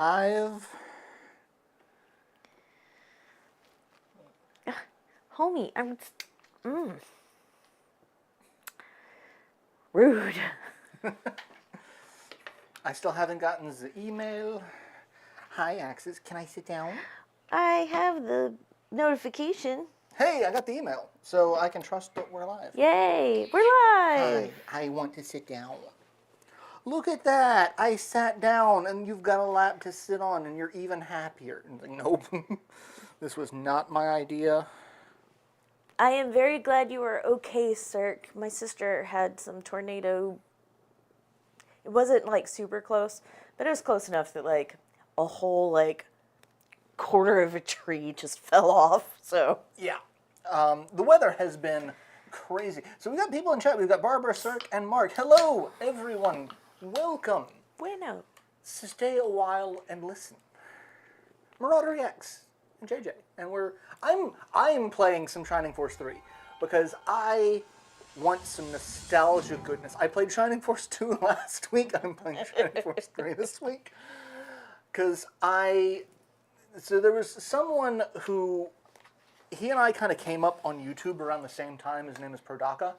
I've... Homie, rude. I still haven't gotten the email. Hi, Axis. Can I sit down? I have the notification. Hey, I got the email, so I can trust that we're live. Yay, we're live. Hi, I want to sit down. Look at that. I sat down and you've got a lap to sit on and you're even happier. And like, nope, this was not my idea. I am very glad you were okay, Cirque. My sister had some tornado. It wasn't like super close, but it was close enough that like a whole like quarter of a tree just fell off. So yeah, the weather has been crazy. So we got people in chat. We've got Barbara, Cirque, and Mark. Hello, everyone. Welcome. Bueno. So stay a while and listen. Marauder X and JJ, and I'm playing some Shining Force 3 because I want some nostalgia goodness. I played Shining Force 2 last week. I'm playing Shining Force 3 this week because so there was someone who he and I kind of came up on YouTube around the same time. His name is Prodaka.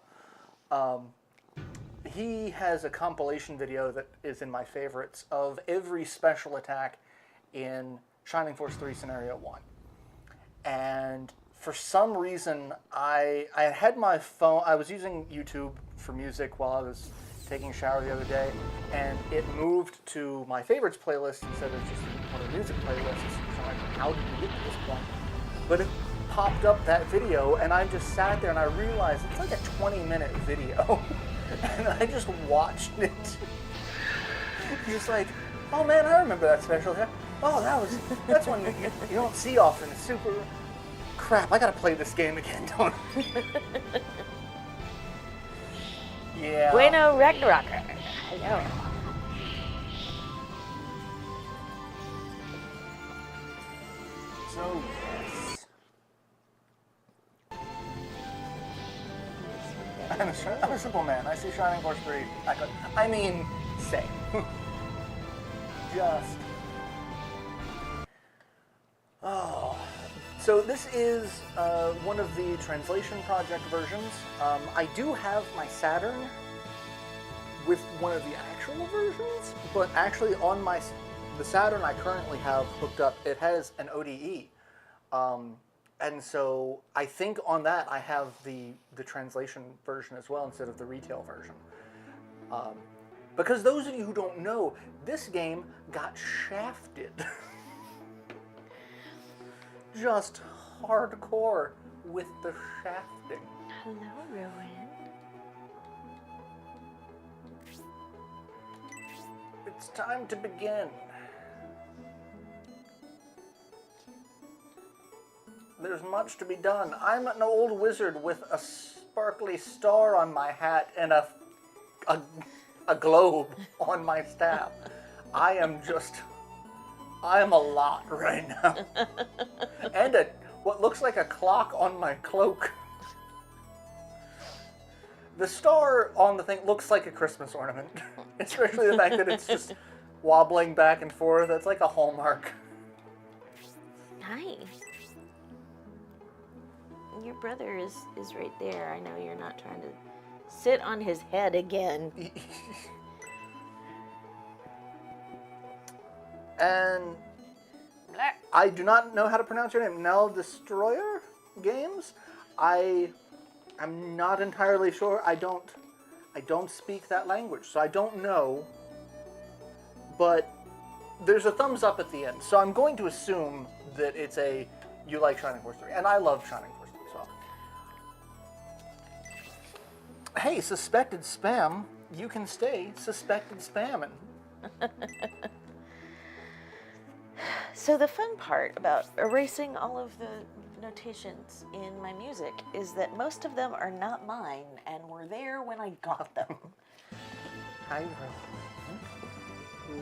He has a compilation video that is in my favorites of every special attack in Shining Force 3 Scenario 1. And for some reason, I had my phone, I was using YouTube for music while I was taking a shower the other day, and it moved to my favorites playlist instead of just one of the music playlists. So I'm like, how did we get to this point? But it popped up that video, and I just sat there and I realized it's like a 20-minute video. And I just watched it. Just like, oh man, I remember that special attack. Oh, that's one you don't see often. It's super crap. I gotta play this game again, don't I? Yeah. Bueno Ragnarok. Hello. So yes. I'm a simple man. I see Shining Force 3. I mean, same. Just. Oh. So this is one of the translation project versions. I do have my Saturn with one of the actual versions, but actually on the Saturn I currently have hooked up, it has an ODE. And so I think on that I have the translation version as well instead of the retail version. Because those of you who don't know, this game got shafted. Just hardcore with the shafting. Hello, Rowan. It's time to begin. There's much to be done. I'm an old wizard with a sparkly star on my hat and a globe on my staff. I am a lot right now. And what looks like a clock on my cloak. The star on the thing looks like a Christmas ornament. Especially the fact that it's just wobbling back and forth. It's like a Hallmark. Nice. Your brother is right there. I know you're not trying to sit on his head again. And I do not know how to pronounce your name. Nell Destroyer Games? I'm not entirely sure. I don't speak that language, so I don't know. But there's a thumbs up at the end, so I'm going to assume that it's you like Shining Force 3, and I love Shining Force 3 as well. Hey, suspected spam, you can stay suspected spamming. So the fun part about erasing all of the notations in my music is that most of them are not mine and were there when I got them. Hi, Ro.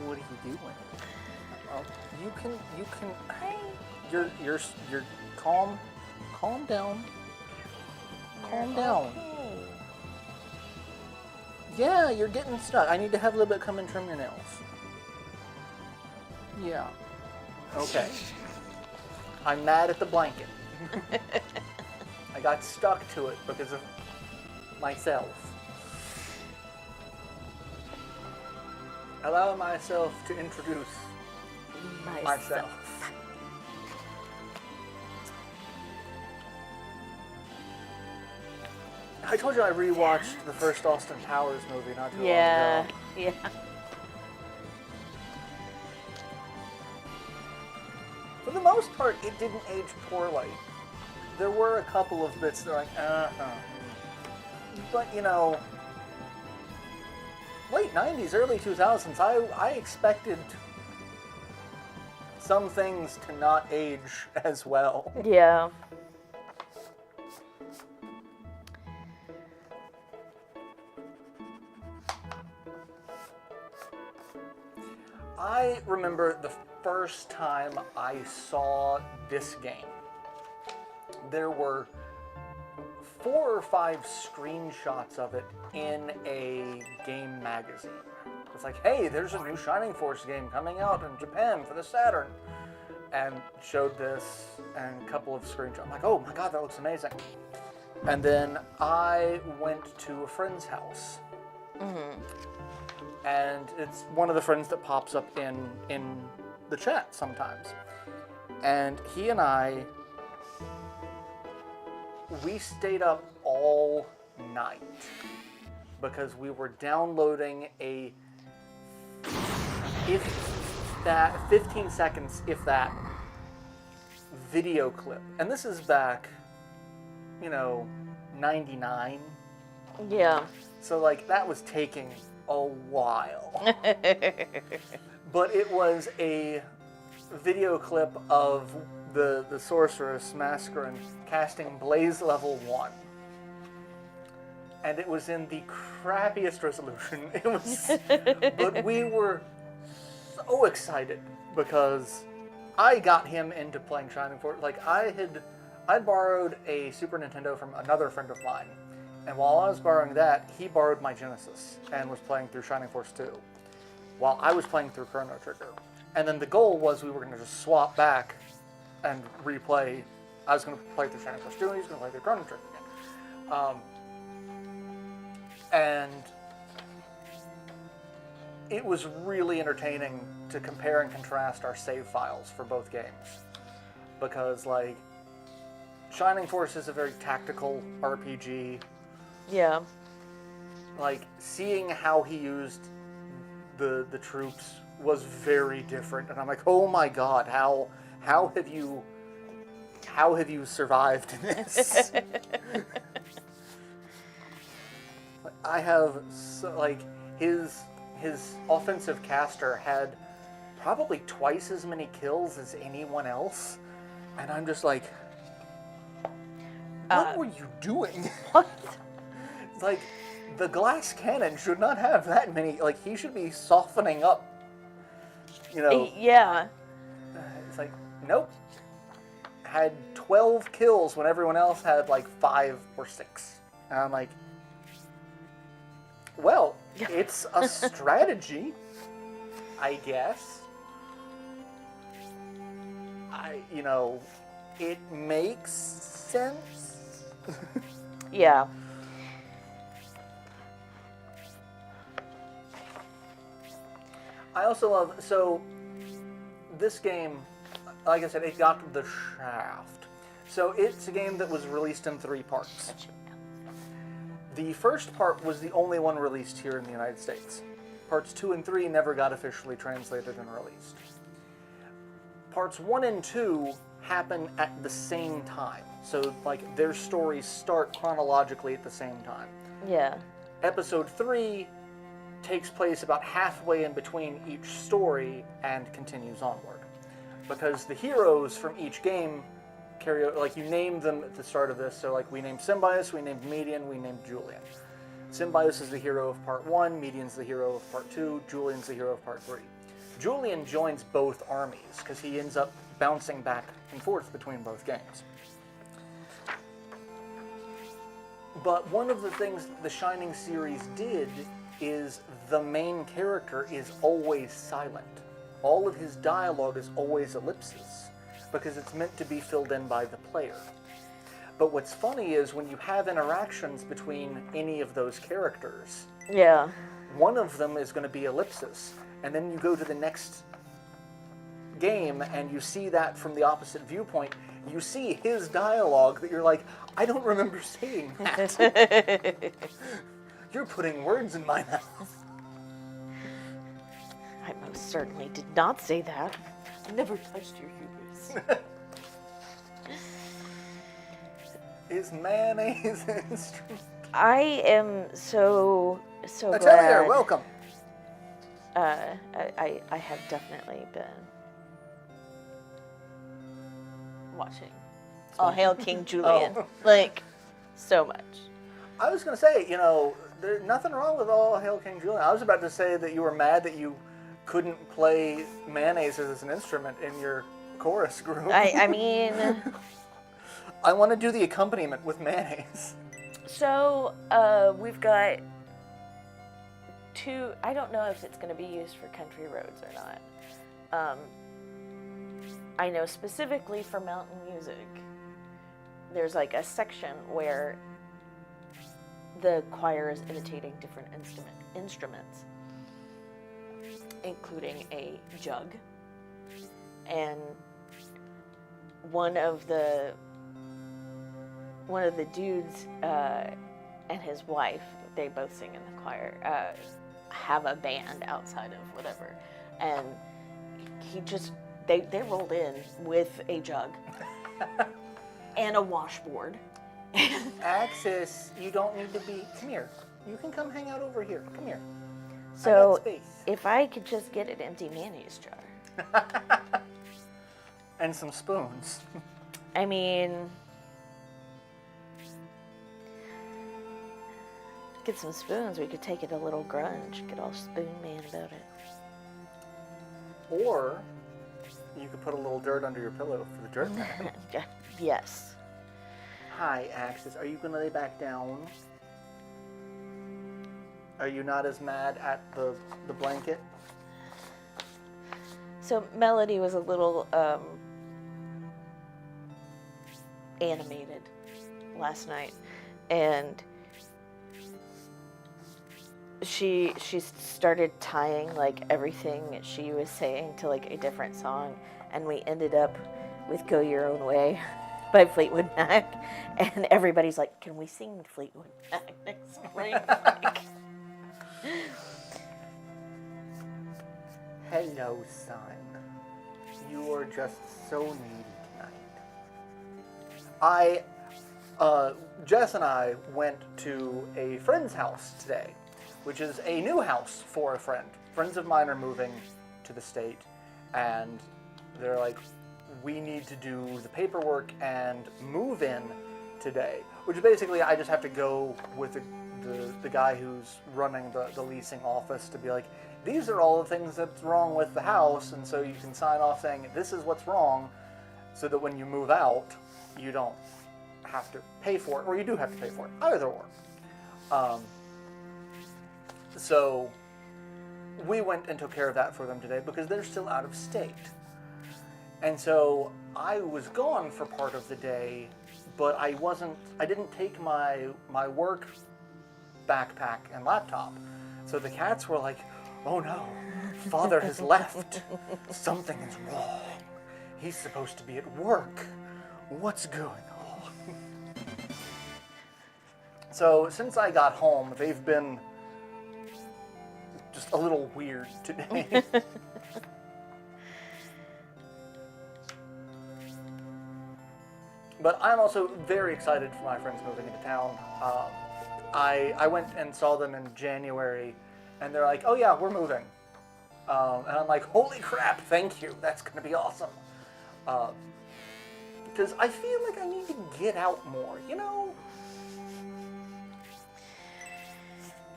What are you doing? You can. Hey. You're calm. Calm down. Calm down. Okay. Yeah, you're getting stuck. I need to have a little bit come and trim your nails. Yeah. Okay. I'm mad at the blanket. I got stuck to it because of myself. Allow myself to introduce myself. I told you I rewatched the first Austin Powers movie not too long ago. Yeah. For the most part, it didn't age poorly. There were a couple of bits that are like, But, you know, late 90s, early 2000s, I expected some things to not age as well. Yeah. I remember the first time I saw this game. There were 4 or 5 screenshots of it in a game magazine. It's like, hey, there's a new Shining Force game coming out in Japan for the Saturn. And showed this and a couple of screenshots. I'm like, oh my god, that looks amazing. And then I went to a friend's house. Mm-hmm. And it's one of the friends that pops up in the chat sometimes. And he and I, we stayed up all night because we were downloading a 15 seconds, if that, video clip. And this is back, 99. Yeah. So, like, that was taking a while. But it was a video clip of the sorceress Mascarin casting Blaze level 1. And it was in the crappiest resolution. It was, but we were so excited because I got him into playing Shining Force. Like, I borrowed a Super Nintendo from another friend of mine. And while I was borrowing that, he borrowed my Genesis and was playing through Shining Force 2, while I was playing through Chrono Trigger. And then the goal was we were going to just swap back and replay. I was going to play through Shining Force 2, and he was going to play through Chrono Trigger again. And it was really entertaining to compare and contrast our save files for both games. Because, like, Shining Force is a very tactical RPG. Yeah. Like, seeing how he used the troops was very different, and I'm like, oh my god, how have you survived this? I have his offensive caster had probably twice as many kills as anyone else, and I'm just like, what were you doing? What? Like, the glass cannon should not have that many. Like, he should be softening up. Yeah. It's like, nope. Had 12 kills when everyone else had like 5 or 6. And I'm like, well, it's a strategy, I guess. It makes sense. Yeah. I also love, so this game, like I said, it got the shaft. So it's a game that was released in 3 parts. The first part was the only one released here in the United States. Parts 2 and 3 never got officially translated and released. Parts 1 and 2 happen at the same time. So, like, their stories start chronologically at the same time. Yeah. Episode 3 takes place about halfway in between each story and continues onward. Because the heroes from each game carry, like, you name them at the start of this. So, like, we named Symbios, we named Median, we named Julian. Symbios is the hero of part 1, Median's the hero of part 2, Julian's the hero of part 3. Julian joins both armies because he ends up bouncing back and forth between both games. But one of the things the Shining series did is the main character is always silent. all of his dialogue is always ellipses, because it's meant to be filled in by the player. But what's funny is when you have interactions between any of those characters, Yeah. one of them is going to be ellipsis, and then you go to the next game and you see that from the opposite viewpoint. You see his dialogue that you're like, I don't remember saying that. You're putting words in my mouth. I most certainly did not say that. I never touched your hubris. Is mayonnaise an instrument? I am so Atelier, glad. welcome. I have definitely been watching All Hail King Julian. Oh. Like, so much. I was going to say, there's nothing wrong with All Hail King Julian. I was about to say that you were mad that you couldn't play mayonnaise as an instrument in your chorus group. I mean... I want to do the accompaniment with mayonnaise. So, we've got 2... I don't know if it's going to be used for country roads or not. I know specifically for mountain music, there's like a section where the choir is imitating different instruments, including a jug. And one of the dudes and his wife, they both sing in the choir, have a band outside of whatever. And they rolled in with a jug and a washboard. Axis, you don't need to be... Come here. You can come hang out over here. Come here. So I got space. if I could just get an empty mayonnaise jar. And some spoons. I mean... Get some spoons, we could take it a little grunge, get all spoon man about it. Or you could put a little dirt under your pillow for the dirt man. Yes. Hi, Axis. Are you going to lay back down? Are you not as mad at the blanket? So Melody was a little animated last night, and she started tying like everything that she was saying to like a different song, and we ended up with "Go Your Own Way" by Fleetwood Mac, and everybody's like, "Can we sing Fleetwood Mac next spring?" Hello, son. You are just so needy tonight. Jess and I went to a friend's house today, which is a new house for a friend. Friends of mine are moving to the state, and they're like, we need to do the paperwork and move in today, which basically I just have to go with the guy who's running the leasing office to be like, these are all the things that's wrong with the house, and so you can sign off saying this is what's wrong, so that when you move out, you don't have to pay for it, or you do have to pay for it, either or. So we went and took care of that for them today because they're still out of state. And so I was gone for part of the day, but I didn't take my work backpack and laptop. So the cats were like, oh no, father has left. Something is wrong. He's supposed to be at work. What's going on? So since I got home, they've been just a little weird today. But I'm also very excited for my friends moving into town. I went and saw them in January, and they're like, oh yeah, we're moving. And I'm like, holy crap, thank you. That's going to be awesome. Because I feel like I need to get out more, you know?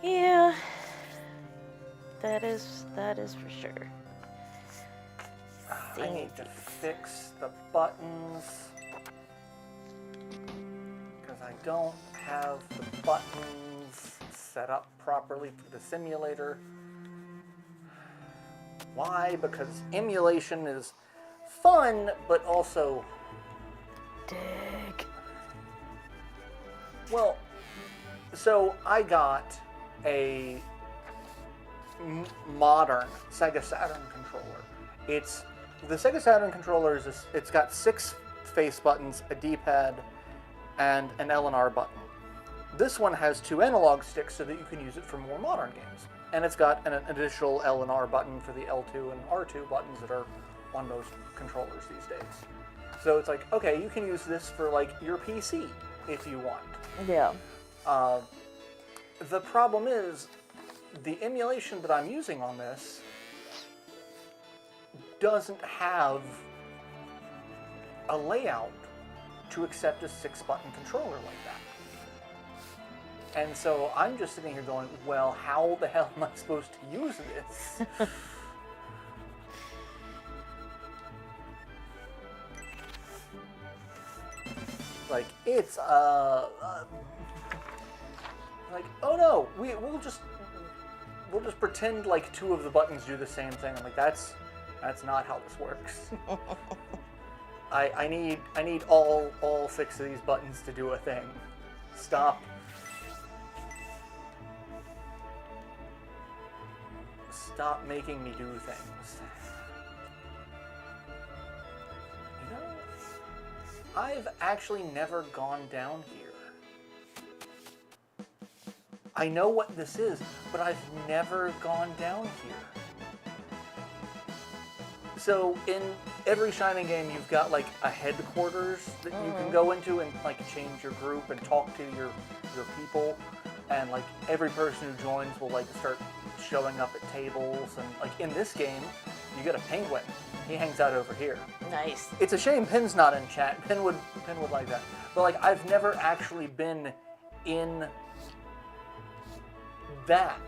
Yeah, that is for sure. I need to fix the buttons. Because I don't have the buttons set up properly for the simulator. Why? Because emulation is fun, but also... Dick. Well, so I got a modern Sega Saturn controller. The Sega Saturn controller it's got 6 face buttons, a D-pad, and an L and R button. This one has 2 analog sticks so that you can use it for more modern games. And it's got an additional L and R button for the L2 and R2 buttons that are on most controllers these days. So it's like, okay, you can use this for like your PC if you want. Yeah. The problem is, the emulation that I'm using on this doesn't have a layout to accept a 6-button controller like that. And so I'm just sitting here going, well, how the hell am I supposed to use this? Like, it's, like, oh no, we'll just pretend like 2 of the buttons do the same thing. I'm like, that's not how this works. I need all 6 of these buttons to do a thing. Stop making me do things. You know, I've actually never gone down here. I know what this is, but I've never gone down here. So in every Shining game, you've got like a headquarters that you can go into and like change your group and talk to your people, and like every person who joins will like start showing up at tables. And like in this game, you get a penguin. He hangs out over here. Nice. It's a shame Pin's not in chat. Pin would like that. But like I've never actually been in that.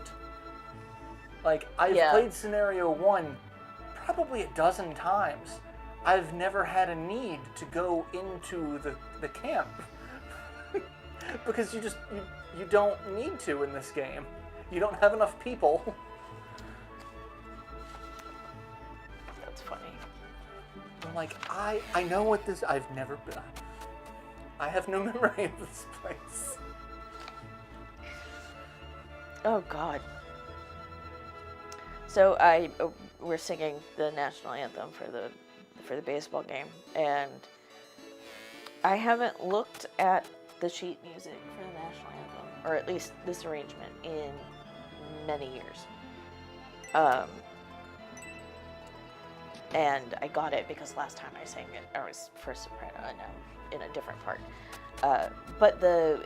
Like I've played Scenario 1 probably a dozen times. I've never had a need to go into the camp. Because you don't need to in this game. You don't have enough people. That's funny. I'm like, I know what this... I've never been... I have no memory of this place. Oh, God. So we're singing the national anthem for the baseball game, and I haven't looked at the sheet music for the national anthem, or at least this arrangement, in many years. And I got it because last time I sang it, I was first soprano, and now in a different part. But the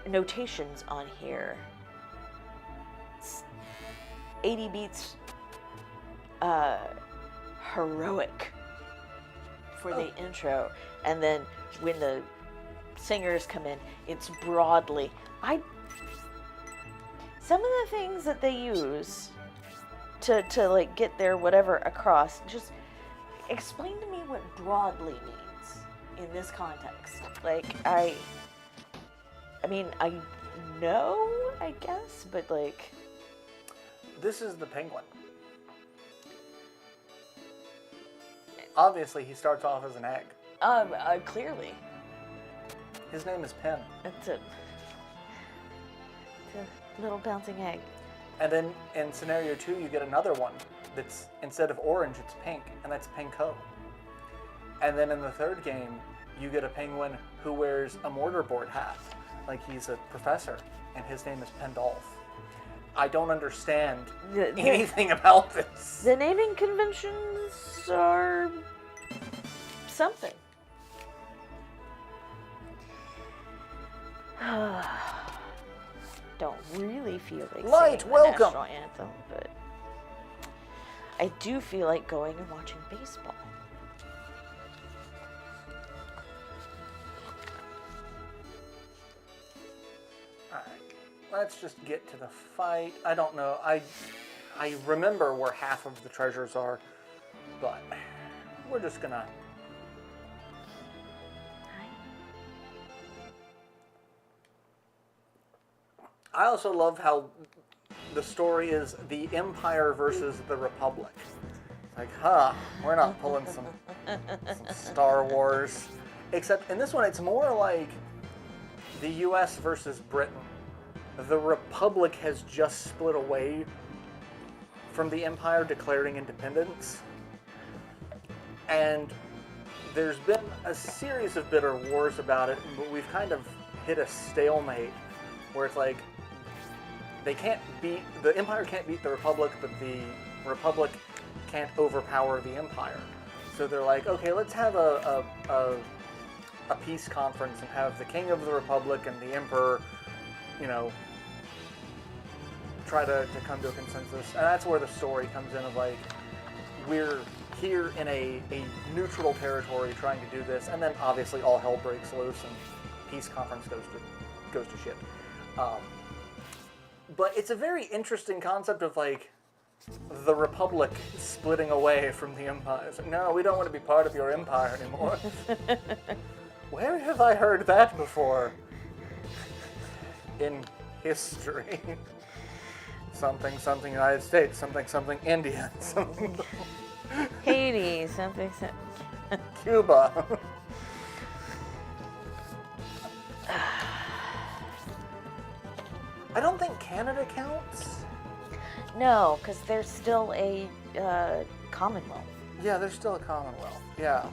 notations on here, 80 beats heroic for the intro, and then when the singers come in, it's broadly. Some of the things that they use to like get their whatever across, just explain to me what broadly means in this context. Like I mean, I know, I guess, but like, this is the penguin. Obviously, he starts off as an egg. Clearly. His name is Pen. It's a little bouncing egg. And then in Scenario 2, you get another one that's, instead of orange, it's pink, and that's Pinko. And then in the third game, you get a penguin who wears a mortarboard hat, like he's a professor, and his name is Pendolph. I don't understand anything about this. The naming conventions are something. Don't really feel like Light, singing welcome. the national anthem, but I do feel like going and watching baseball. Let's just get to the fight. I don't know. I remember where half of the treasures are, but we're just gonna... I also love how the story is the Empire versus the Republic. Like, we're not pulling some Star Wars. Except in this one, it's more like the U.S. versus Britain. The Republic has just split away from the Empire, declaring independence. And there's been a series of bitter wars about it, but we've kind of hit a stalemate where it's like the Empire can't beat the Republic, but the Republic can't overpower the Empire. So they're like, okay, let's have a peace conference and have the King of the Republic and the Emperor, try to come to a consensus. And that's where the story comes in of like, we're here in a neutral territory trying to do this, and then obviously all hell breaks loose and peace conference goes to shit. But it's a very interesting concept of like the Republic splitting away from the Empire. It's like, no, we don't want to be part of your empire anymore. Where have I heard that before? In history. Something, something United States, something, something India, something... Haiti, something. Cuba. I don't think Canada counts. No, because they're still a Commonwealth. Yeah, they're still a Commonwealth. Yeah.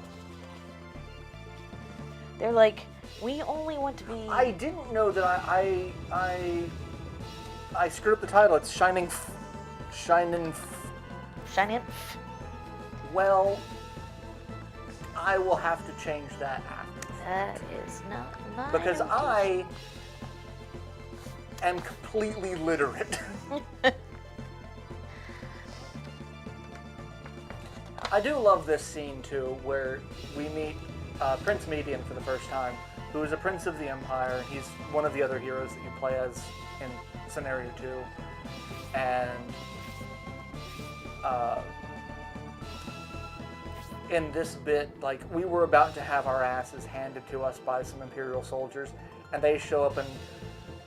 They're like, we only want to be... I didn't know that I screwed up the title. It's Shining... Shining? Well, I will have to change that after. That is not my... Because I am completely literate. I do love this scene, too, where we meet Prince Median for the first time, who is a prince of the Empire. He's one of the other heroes that you play as in Scenario 2. And in this bit, like, we were about to have our asses handed to us by some Imperial soldiers, and they show up and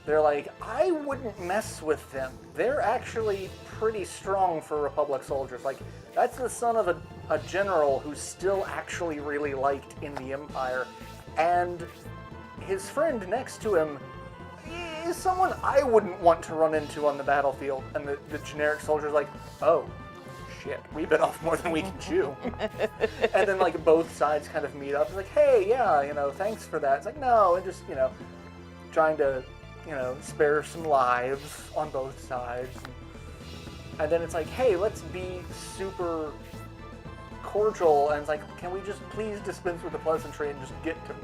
they're like, I wouldn't mess with them. They're actually pretty strong for Republic soldiers. Like, that's the son of a general who's still actually really liked in the Empire, and his friend next to him is someone I wouldn't want to run into on the battlefield. And the generic soldier's like, oh, shit, we bit off more than we can chew. And then, like, both sides kind of meet up. It's like, hey, yeah, thanks for that. It's like, no, and just, trying to, spare some lives on both sides. And then it's like, hey, let's be super cordial. And it's like, can we just please dispense with the pleasantry and just get to...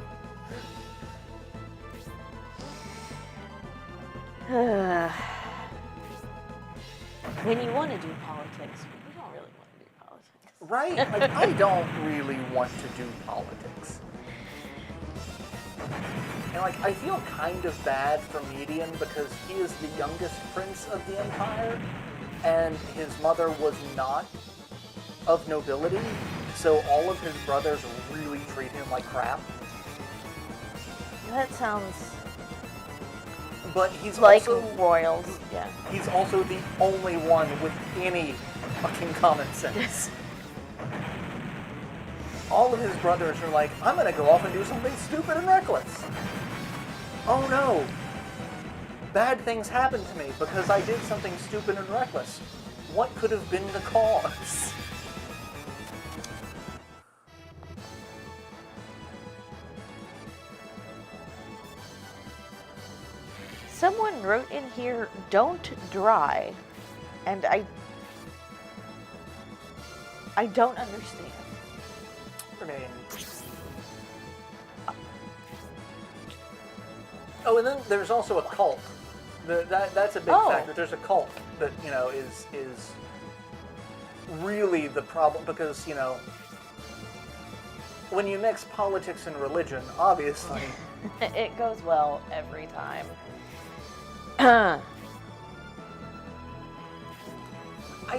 When you want to do politics, you don't really want to do politics. Right? Like, I don't really want to do politics. And, like, I feel kind of bad for Median because he is the youngest prince of the Empire, and his mother was not of nobility, so all of his brothers really treat him like crap. That sounds... But he's like also... royals, yeah. He's also the only one with any fucking common sense. All of his brothers are like, I'm gonna go off and do something stupid and reckless. Oh no. Bad things happened to me because I did something stupid and reckless. What could have been the cause? Someone wrote in here, don't dry. And I don't understand. I mean... Oh, and then there's also a cult. That's a big factor. There's a cult that, is really the problem because, when you mix politics and religion, obviously... It goes well every time. I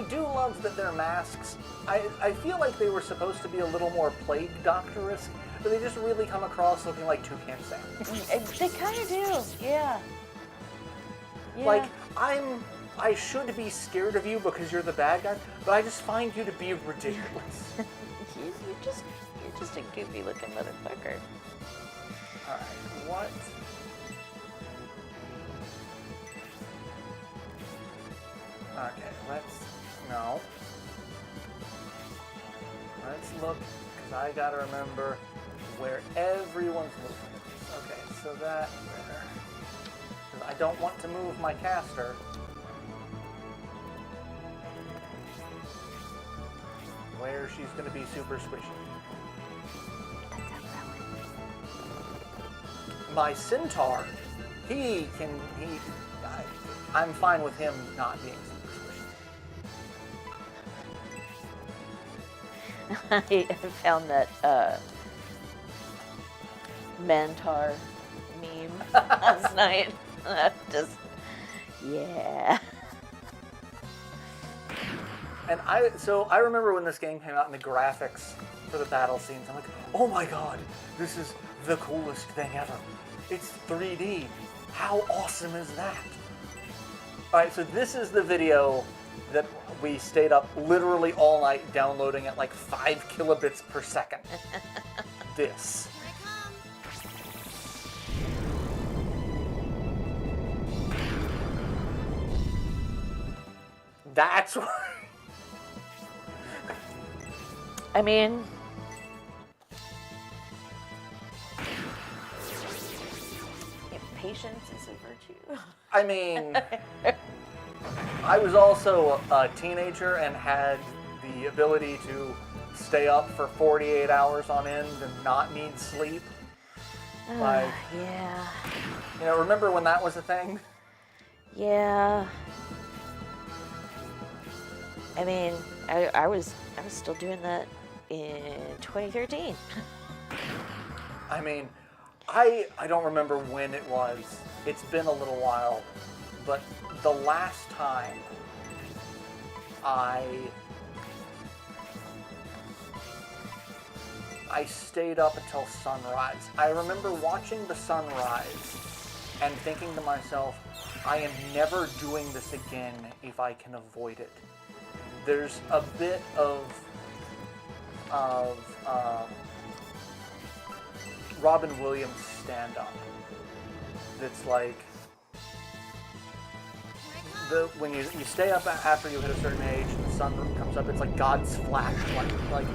do love that their masks, I feel like they were supposed to be a little more plague doctor-esque, but they just really come across looking like toucan sounds. They kind of do, yeah. Like, I'm I should be scared of you because you're the bad guy, but I just find you to be ridiculous. You're just a goofy looking motherfucker. Alright, what? Okay, no. Let's look, because I gotta remember where everyone's moving. Okay, so that there. 'Cause I don't want to move my caster. Where she's gonna be super squishy. My centaur, I'm fine with him not being super squishy. I found that Mantar meme last night. Yeah. And I remember when this game came out and the graphics for the battle scenes, I'm like, oh my god, this is the coolest thing ever. It's 3D. How awesome is that? Alright, so this is the video that we stayed up literally all night downloading at like 5 kilobits per second. This. That's why. I mean, patience is a virtue. I mean, I was also a teenager and had the ability to stay up for 48 hours on end and not need sleep. Like, yeah. You know, remember when that was a thing? Yeah. I mean, I was still doing that in 2013. I mean, I don't remember when it was. It's been a little while, but the last time I stayed up until sunrise. I remember watching the sunrise and thinking to myself, I am never doing this again if I can avoid it. There's a bit of Robin Williams stand-up that's like, when you stay up after you hit a certain age and the sun comes up, it's like God's flashlight. Like,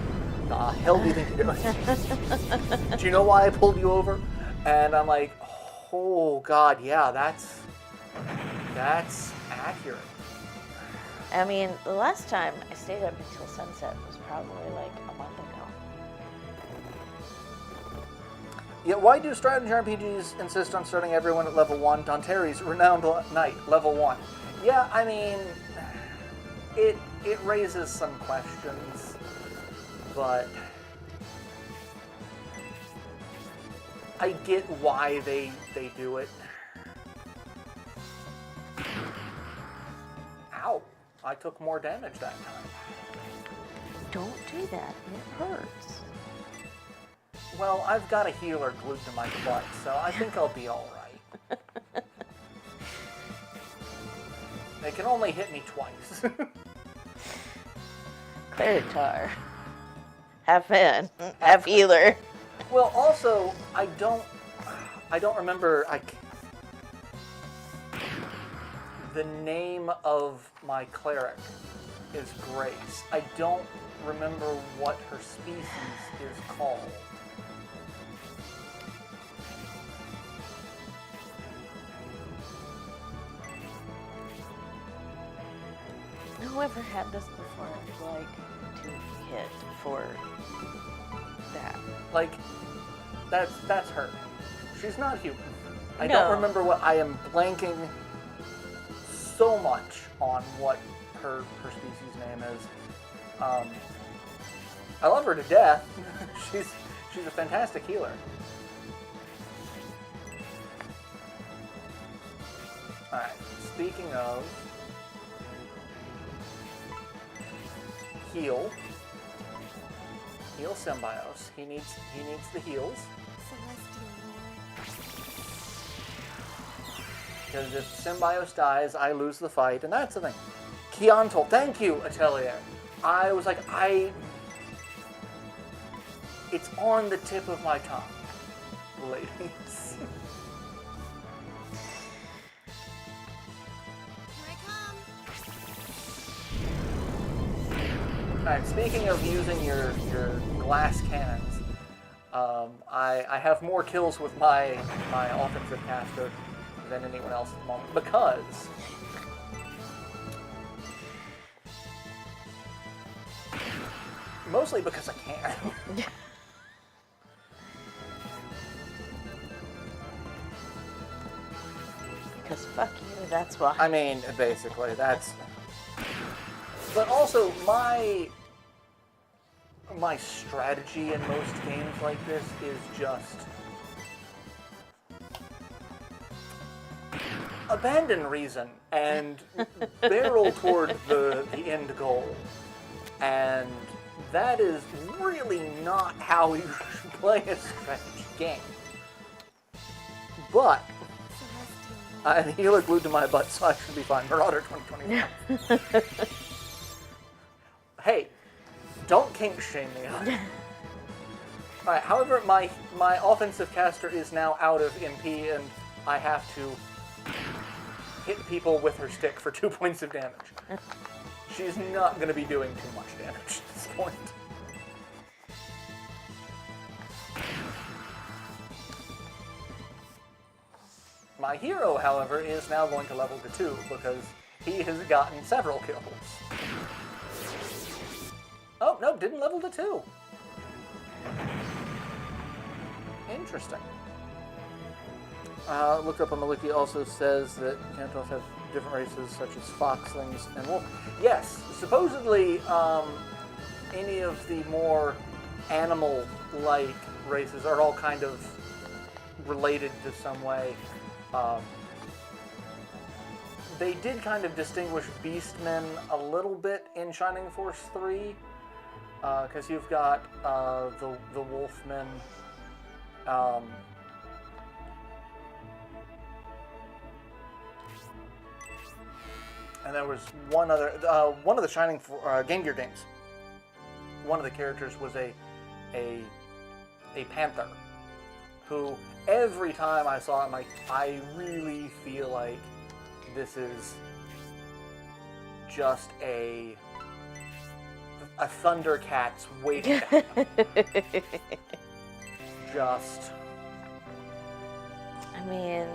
the hell do you think you're doing? Do you know why I pulled you over? And I'm like, oh God, yeah, that's accurate. I mean, the last time I stayed up until sunset was probably like a month ago. Yeah, why do strategy RPGs insist on starting everyone at level 1? Danteri's Renowned Knight, level 1. Yeah, I mean, it raises some questions, but I get why they do it. Ow, I took more damage that time. Don't do that, it hurts. Well, I've got a healer glued to my butt, so I think I'll be all right. They can only hit me twice. Claritar. Have fun. Have healer. Well, also, I don't remember. The name of my cleric is Grace. I don't remember what her species is called. Whoever had this before would like to hit for that. Like, that's her. She's not human. I No. don't remember what. I am blanking so much on what her species name is. I love her to death. she's a fantastic healer. All right. Speaking of heal Symbios. He needs the heals. because if Symbios dies, I lose the fight, and that's the thing. Keontal, thank you, Atelier. I was like, it's on the tip of my tongue, ladies. Alright, speaking of using your glass cannons, I have more kills with my offensive caster than anyone else at the moment, because mostly because I can. Because fuck you, that's why. I mean, basically, that's... But also, my strategy in most games like this is just abandon reason and barrel toward the end goal. And that is really not how you should play a strategy game. But I have a healer glued to my butt, so I should be fine. Marauder 2021. Hey, don't kink shame me. Alright, however, my offensive caster is now out of MP, and I have to hit people with her stick for 2 points of damage. She's not going to be doing too much damage at this point. My hero, however, is now going to level to 2 because he has gotten several kills. Oh, no, didn't level to 2. Interesting. Looked up on the wiki, also says that Cantals have different races such as foxlings and wolf. Yes, supposedly any of the more animal-like races are all kind of related to some way. They did kind of distinguish beastmen a little bit in Shining Force 3, because you've got the wolfmen. And there was one other, one of the Shining Game Gear games. One of the characters was a panther, who every time I saw it, I'm like, I really feel like this is just a Thundercats waiting to happen. Just. I mean,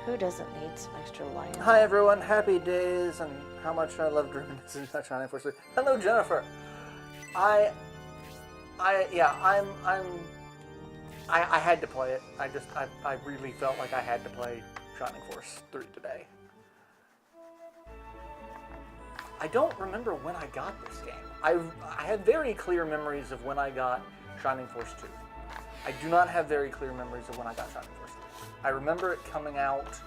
who doesn't need some extra light? Hi everyone, happy days, and how much I love Dreaminess in Shining Force 3. Hello Jennifer. I had to play it. I really felt like I had to play Shining Force 3 today. I don't remember when I got this game. I have very clear memories of when I got Shining Force 2. I do not have very clear memories of when I got Shining Force 3. I remember it coming out,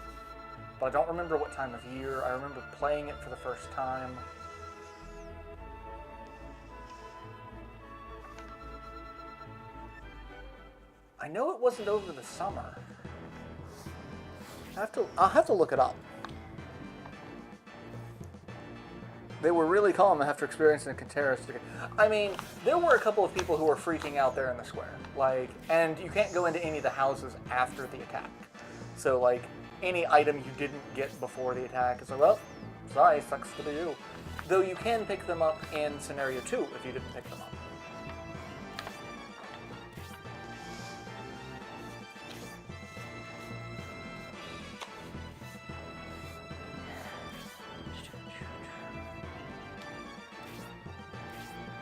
but I don't remember what time of year. I remember playing it for the first time. I know it wasn't over the summer. I'll have to look it up. They were really calm after experiencing a catastrophe. I mean, there were a couple of people who were freaking out there in the square. Like, and you can't go into any of the houses after the attack. So, like, any item you didn't get before the attack is like, well, sorry, sucks to be you. Though you can pick them up in Scenario 2 if you didn't pick them up.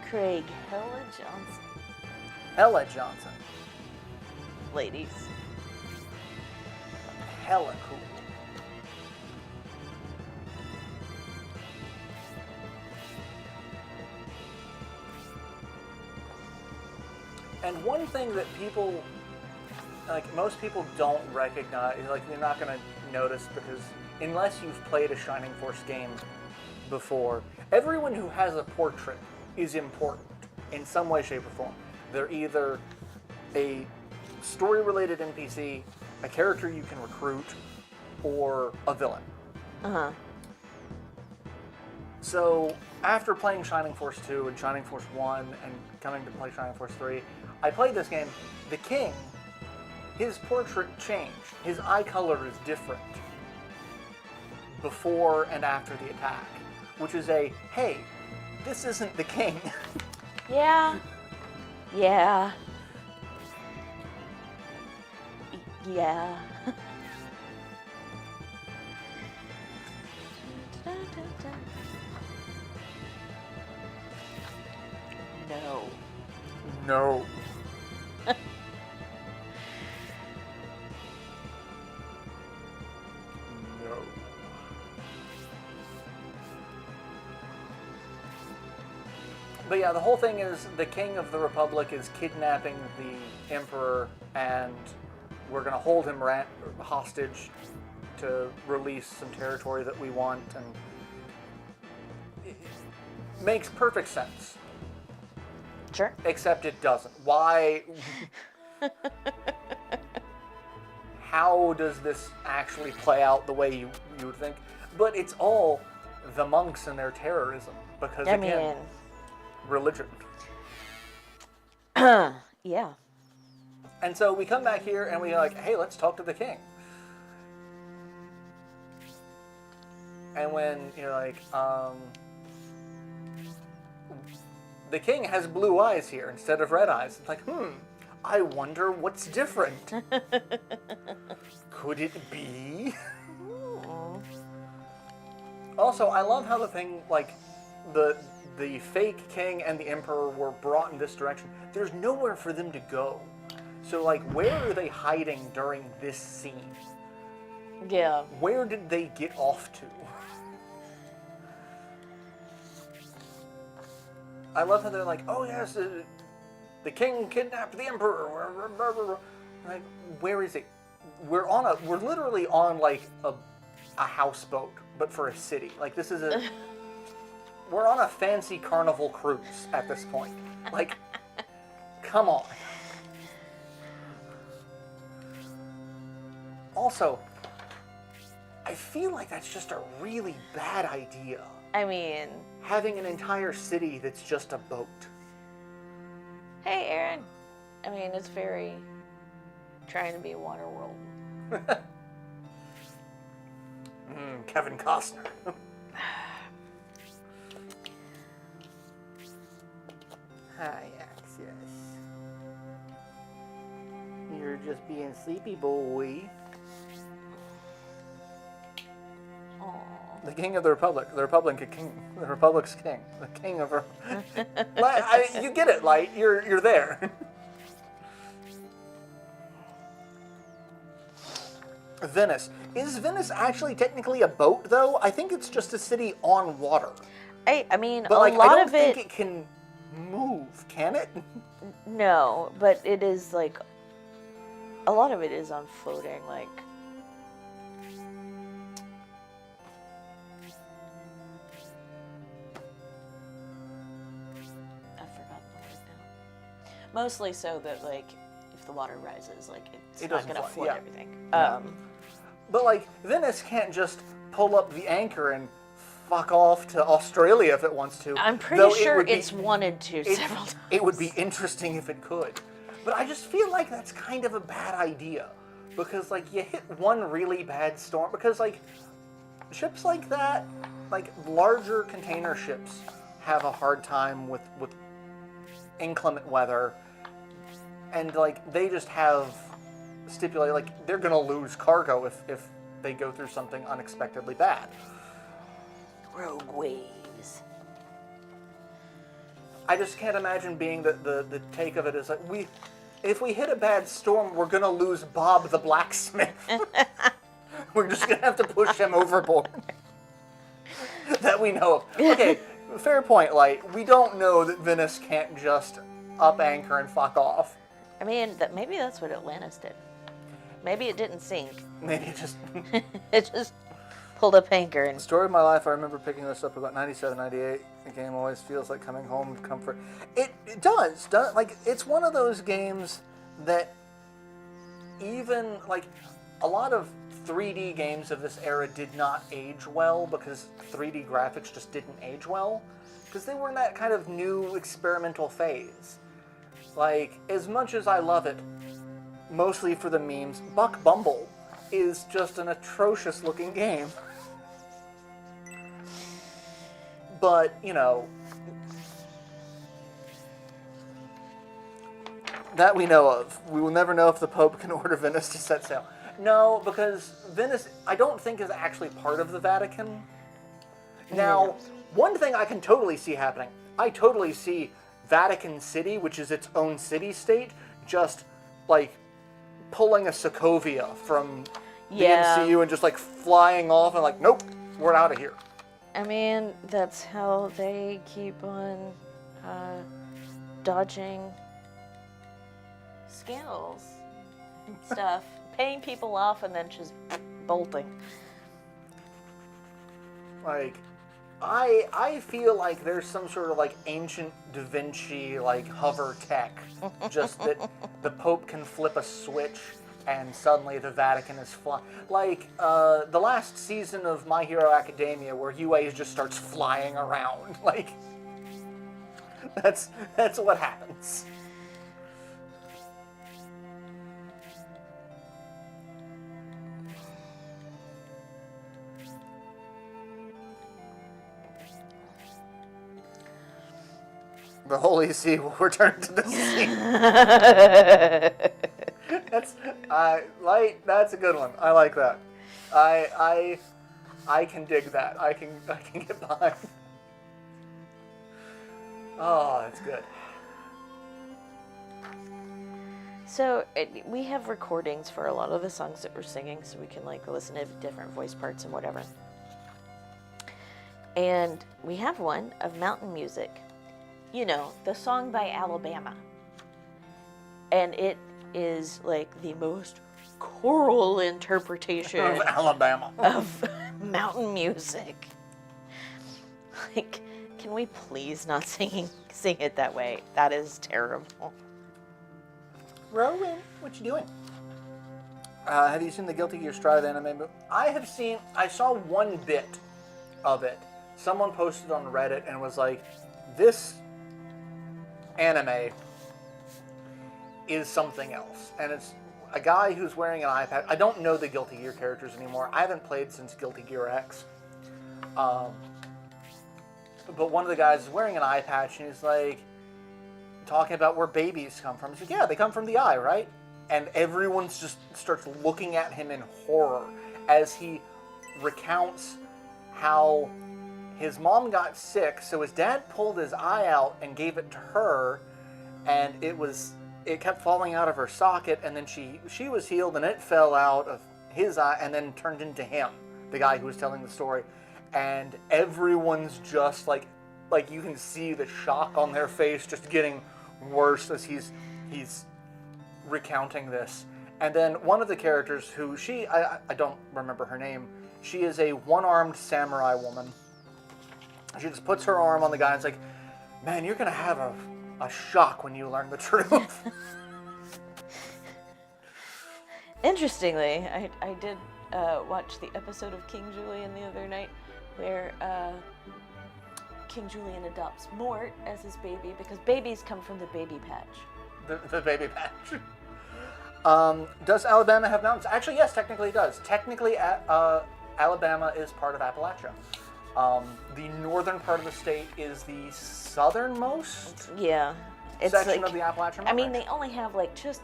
Craig, Hella Johnson. Hella Johnson. Ladies. Hella cool. And one thing that people, like most people don't recognize, like you're not going to notice because unless you've played a Shining Force game before, everyone who has a portrait is important in some way, shape, or form. They're either a story-related NPC, a character you can recruit, or a villain. Uh-huh. So, after playing Shining Force 2 and Shining Force 1 and coming to play Shining Force 3, I played this game. The king, his portrait changed. His eye color is different before and after the attack, which is a, hey, this isn't the king. Yeah. Yeah. Yeah. No. No. No. But yeah, the whole thing is the King of the Republic is kidnapping the Emperor, and we're going to hold him hostage to release some territory that we want, and it makes perfect sense. Sure. Except it doesn't. Why? How does this actually play out the way you would think? But it's all the monks and their terrorism, because again, religion. Yeah. And so we come back here and we're like, hey, let's talk to the king. And when you're like, the king has blue eyes here instead of red eyes. It's like, I wonder what's different. Could it be? Also, I love how the thing, like, the fake king and the emperor were brought in this direction. There's nowhere for them to go. So, like, where are they hiding during this scene? Yeah. Where did they get off to? I love how they're like, oh yes, the king kidnapped the emperor. Like, where is it? We're literally on like a houseboat, but for a city. Like, this is we're on a fancy carnival cruise at this point. Like, come on. Also, I feel like that's just a really bad idea. I mean, Having an entire city that's just a boat. hey, Aaron. I mean, it's very trying to be Waterworld. Kevin Costner. Hi, Axis. You're just being sleepy, boy. The king of the Republic. The Republican king. The Republic's king. The king of... you get it, Light. You're there. Venice. Is Venice actually technically a boat, though? I think it's just a city on water. I mean, But, like, a lot I don't of it... think it can move, can it? No, but it is, like... A lot of it is on floating, like... Mostly so that, like, if the water rises, like, it's not going to flood everything. But, like, Venice can't just pull up the anchor and fuck off to Australia if it wants to. I'm pretty sure it's wanted to several times. It would be interesting if it could. But I just feel like that's kind of a bad idea. Because, like, you hit one really bad storm. Because, like, ships like that, like, larger container ships have a hard time with inclement weather, and like they just have stipulated like they're gonna lose cargo if they go through something unexpectedly bad. Rogue waves. I just can't imagine being the take of it is like if we hit a bad storm, we're gonna lose Bob the blacksmith. We're just gonna have to push him overboard. That we know of. Okay. Fair point, Light. We don't know that Venice can't just up anchor and fuck off. I mean, maybe that's what Atlantis did. Maybe it didn't sink. Maybe it just... It just pulled up anchor. And... Story of my life, I remember picking this up about 97, 98. The game always feels like coming home with comfort. It does. Like, it's one of those games that even, like, a lot of 3D games of this era did not age well because 3D graphics just didn't age well because they were in that kind of new experimental phase. Like, as much as I love it, mostly for the memes, Buck Bumble is just an atrocious looking game. But, you know, that we know of. We will never know if the Pope can order Venice to set sail. No, because Venice, I don't think, is actually part of the Vatican. Now, one thing I can totally see happening, I totally see Vatican City, which is its own city-state, just, like, pulling a Sokovia from the MCU and just, like, flying off and, like, nope, we're out of here. I mean, that's how they keep on dodging scandals and stuff. Paying people off and then just bolting. Like, I feel like there's some sort of, like, ancient Da Vinci, like, hover tech. Just that the Pope can flip a switch and suddenly the Vatican is flying. Like, the last season of My Hero Academia where UA just starts flying around. Like, that's what happens. The Holy See will return to the sea. That's a good one. I like that. I can dig that. I can get behind. Oh, that's good. So we have recordings for a lot of the songs that we're singing, so we can like listen to different voice parts and whatever. And we have one of Mountain Music. You know, the song by Alabama. And it is like the most choral interpretation of Alabama. Of Mountain Music. Like, can we please not sing it that way? That is terrible. Rowan, what you doing? Have you seen the Guilty Gear Strive anime movie? I saw one bit of it. Someone posted on Reddit and was like, this anime is something else. And it's a guy who's wearing an eye patch. I don't know the Guilty Gear characters anymore. I haven't played since Guilty Gear X. But one of the guys is wearing an eye patch and he's like talking about where babies come from. He's like, yeah, they come from the eye, right? And everyone just starts looking at him in horror as he recounts how his mom got sick, so his dad pulled his eye out and gave it to her, and it kept falling out of her socket, and then she was healed, and it fell out of his eye, and then turned into him, the guy who was telling the story. And everyone's just like you can see the shock on their face just getting worse as he's recounting this. And then one of the characters who I don't remember her name, she is a one-armed samurai woman. She just puts her arm on the guy and is like, man, you're going to have a shock when you learn the truth. Interestingly, I did watch the episode of King Julian the other night where King Julian adopts Mort as his baby because babies come from the baby patch. The baby patch. Does Alabama have mountains? Actually, yes, technically it does. Technically, Alabama is part of Appalachia. The northern part of the state is the southernmost section of the Appalachian Mountains. I mean, they only have like just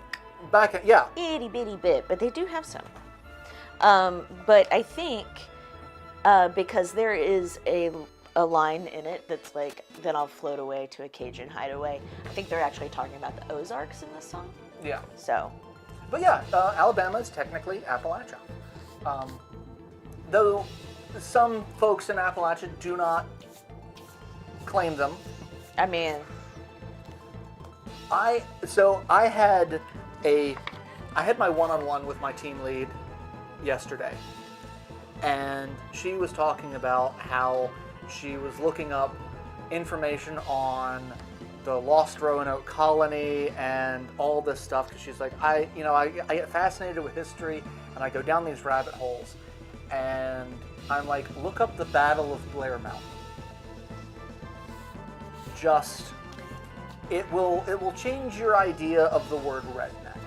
itty bitty bit, but they do have some. But I think because there is a line in it that's like, then I'll float away to a Cajun hideaway. I think they're actually talking about the Ozarks in this song. Yeah. So. But yeah, Alabama is technically Appalachia. Though some folks in Appalachia do not claim them. I mean, I had my one-on-one with my team lead yesterday, and she was talking about how she was looking up information on the Lost Roanoke colony and all this stuff, because she's like, I get fascinated with history, and I go down these rabbit holes, and I'm like, look up the Battle of Blair Mountain. It will change your idea of the word redneck.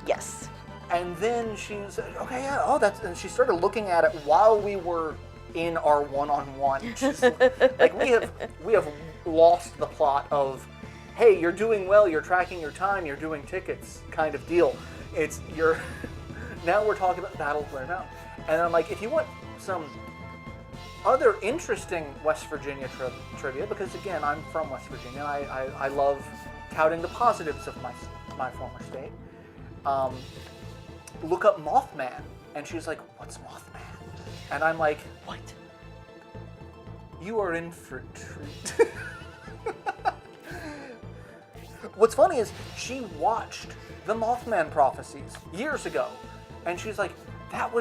Yes. And then she's okay, yeah, oh, and she started looking at it while we were in our one-on-one. She's like, we have lost the plot of, hey, you're doing well, you're tracking your time, you're doing tickets kind of deal. Now we're talking about the Battle of Blair Mountain. And I'm like, if you want some other interesting West Virginia trivia, because again, I'm from West Virginia, I love touting the positives of my former state. Look up Mothman. And she's like, what's Mothman? And I'm like, what? You are in for a treat. What's funny is she watched the Mothman prophecies years ago, and she's like, that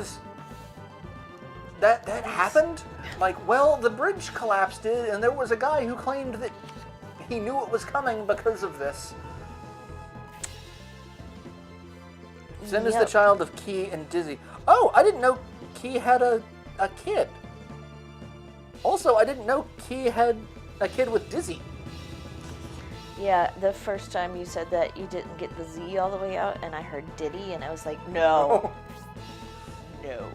happened? Like, well, the bridge collapsed, and there was a guy who claimed that he knew it was coming because of this. Zen is the child of Key and Dizzy. Oh, I didn't know Key had a kid. Also, I didn't know Key had a kid with Dizzy. Yeah, the first time you said that, you didn't get the Z all the way out, and I heard Diddy, and I was like, no. No.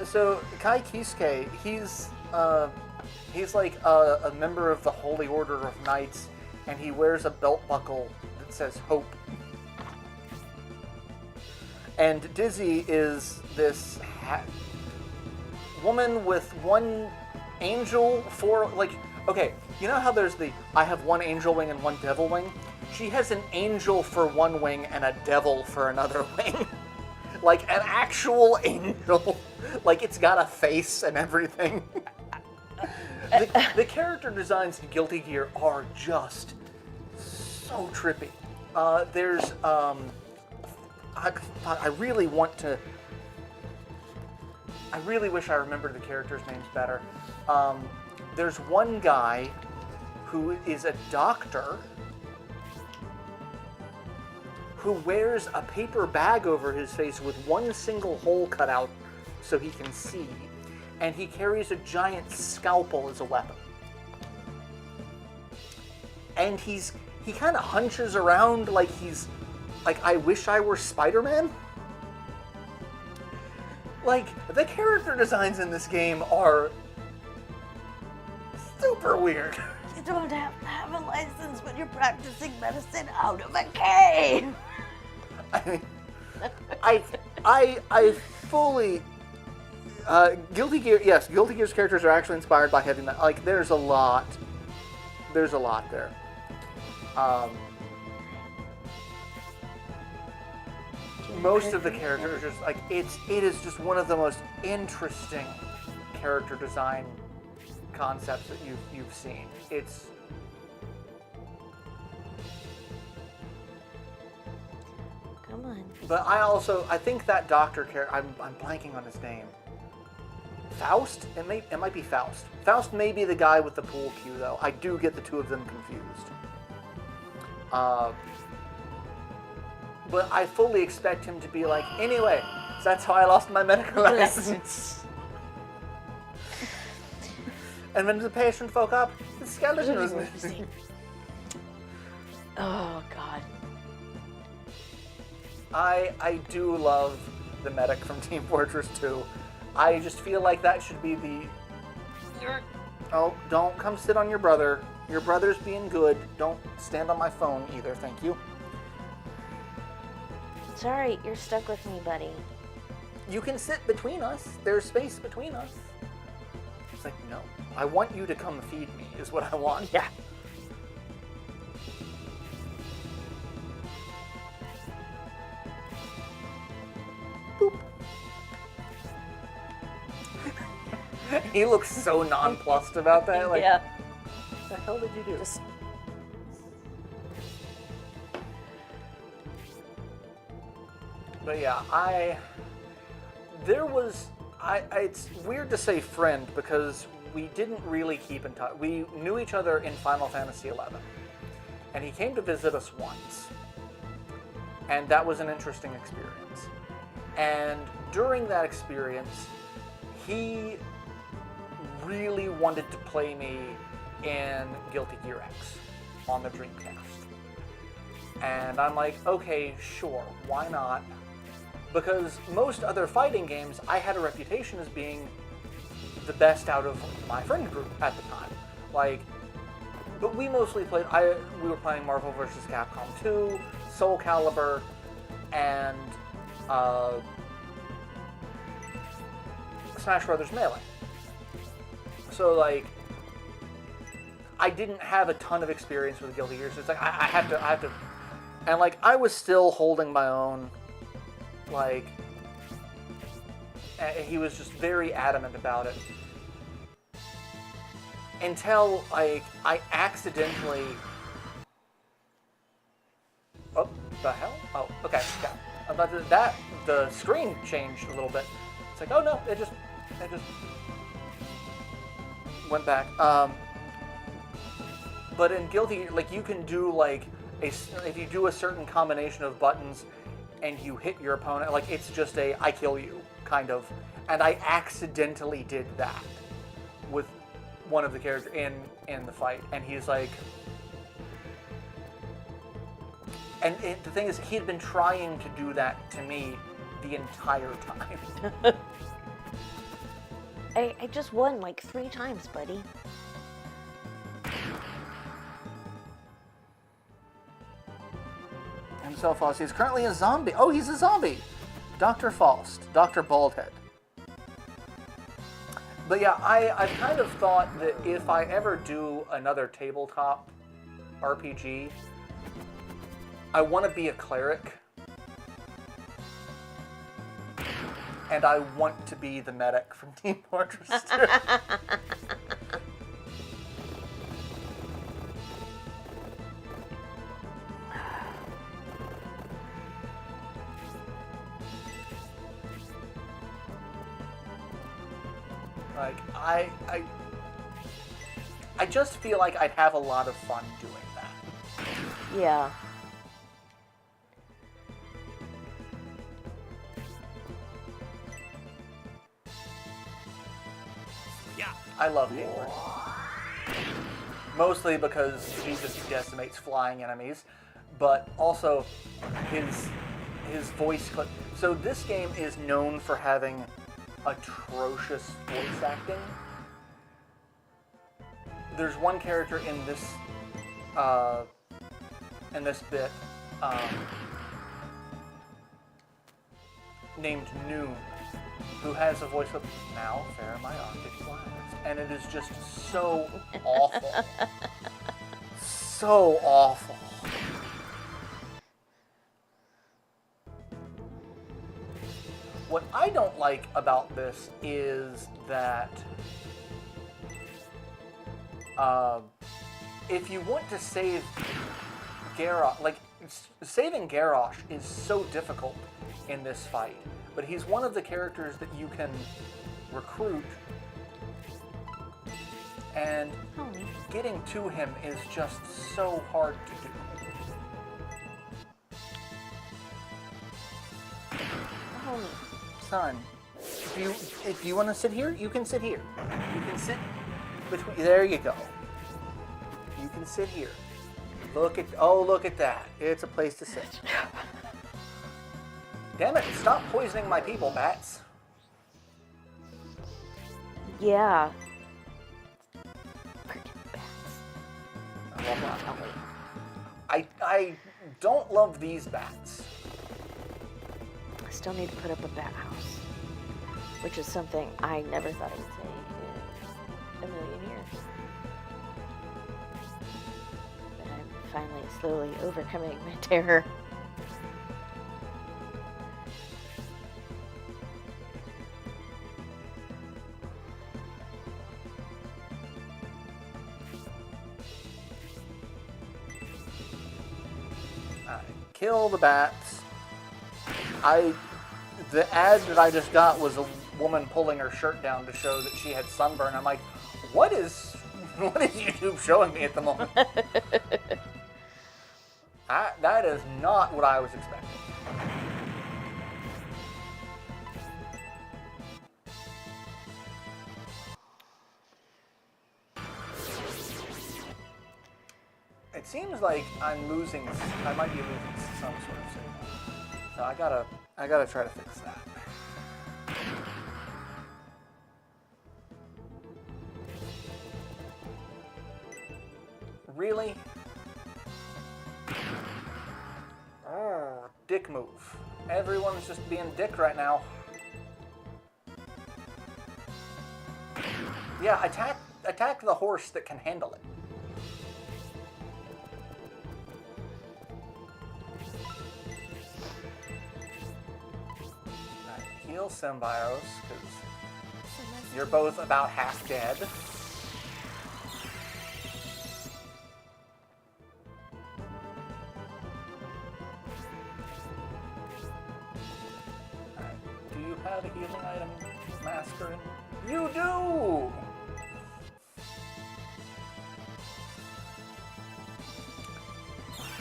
So Kai Kisuke, he's like a member of the Holy Order of Knights, and he wears a belt buckle that says Hope. And Dizzy is this woman with one angel for, like, okay, you know how there's I have one angel wing and one devil wing? She has an angel for one wing and a devil for another wing. Like an actual angel. Like it's got a face and everything. The character designs in Guilty Gear are just so trippy. There's, I really want to. I really wish I remembered the characters' names better. There's one guy who is a doctor who wears a paper bag over his face with one single hole cut out so he can see, and he carries a giant scalpel as a weapon. And he kind of hunches around like I wish I were Spider-Man. Like, the character designs in this game are super weird. You don't have to have a license when you're practicing medicine out of a cave. I mean, I fully... Guilty Gear, yes, Guilty Gear's characters are actually inspired by heavy metal. Like, there's a lot there. Most of the characters are just like, it is just one of the most interesting character design concepts that you've seen. It's Come on. But I think that doctor character, I'm blanking on his name. Faust? It might be Faust. Faust may be the guy with the pool cue, though. I do get the two of them confused. But I fully expect him to be like, anyway, so that's how I lost my medical license. And when the patient woke up, the skeleton was missing. Oh, God. I do love the medic from Team Fortress 2. I just feel like that should be oh, don't come sit on your brother. Your brother's being good. Don't stand on my phone either, thank you. It's alright, you're stuck with me, buddy. You can sit between us. There's space between us. It's like, no. I want you to come feed me, is what I want. Yeah. Boop. He looks so nonplussed about that. Like, yeah. What the hell did you do? Just... But yeah, it's weird to say friend because we didn't really keep in touch. We knew each other in Final Fantasy XI, and he came to visit us once, and that was an interesting experience. And during that experience, he really wanted to play me in Guilty Gear X on the Dreamcast. And I'm like, okay, sure, why not? Because most other fighting games, I had a reputation as being the best out of my friend group at the time. Like, but we mostly played, we were playing Marvel vs. Capcom 2, Soul Calibur, and Smash Brothers Melee. So, like, I didn't have a ton of experience with Guilty Gear, so it's like, I have to, and, like, I was still holding my own, like, he was just very adamant about it. Until, like, I accidentally... Oh, the hell? Oh, okay, yeah. About the screen changed a little bit. It's like, oh no, it just went back. But in Guilty, like, you can do, like, if you do a certain combination of buttons and you hit your opponent, like, it's just a I kill you kind of. And I accidentally did that with one of the characters in the fight, and he's like, and the thing is, he had been trying to do that to me the entire time. I just won like 3 times, buddy. Himself, Faust. He's currently a zombie. Oh, he's a zombie. Dr. Faust. Dr. Baldhead. But yeah, I've kind of thought that if I ever do another tabletop RPG, I want to be a cleric. And I want to be the medic from Team Fortress 2. Like, I just feel like I'd have a lot of fun doing that. Yeah. Yeah. I love Hayward. Mostly because he just decimates flying enemies, but also his voice clip. So this game is known for having atrocious voice acting. There's one character in this bit named Noon, who has a voice of "Now fair my Arctic flies," and it is just so awful, so awful. What I don't like about this is that if you want to save Garrosh, like, saving Garrosh is so difficult in this fight, but he's one of the characters that you can recruit, and getting to him is just so hard to do. Son, if you want to sit here, you can sit here. You can sit between. There you go. You can sit here. Look at that. It's a place to sit. Damn it! Stop poisoning my people, bats. Yeah. I don't love these bats. I still need to put up a bat house, which is something I never thought I would say in a million years. But I'm finally slowly overcoming my terror. Kill the bats. The ad that I just got was a woman pulling her shirt down to show that she had sunburn. I'm like, What is YouTube showing me at the moment? That is not what I was expecting. It seems like I might be losing some sort of signal. So I gotta try to fix that. Really? Oh, dick move. Everyone's just being dick right now. Yeah, attack the horse that can handle it. Right, heal Symbios, because you're both about half dead. Have a healing item, Masker? You do!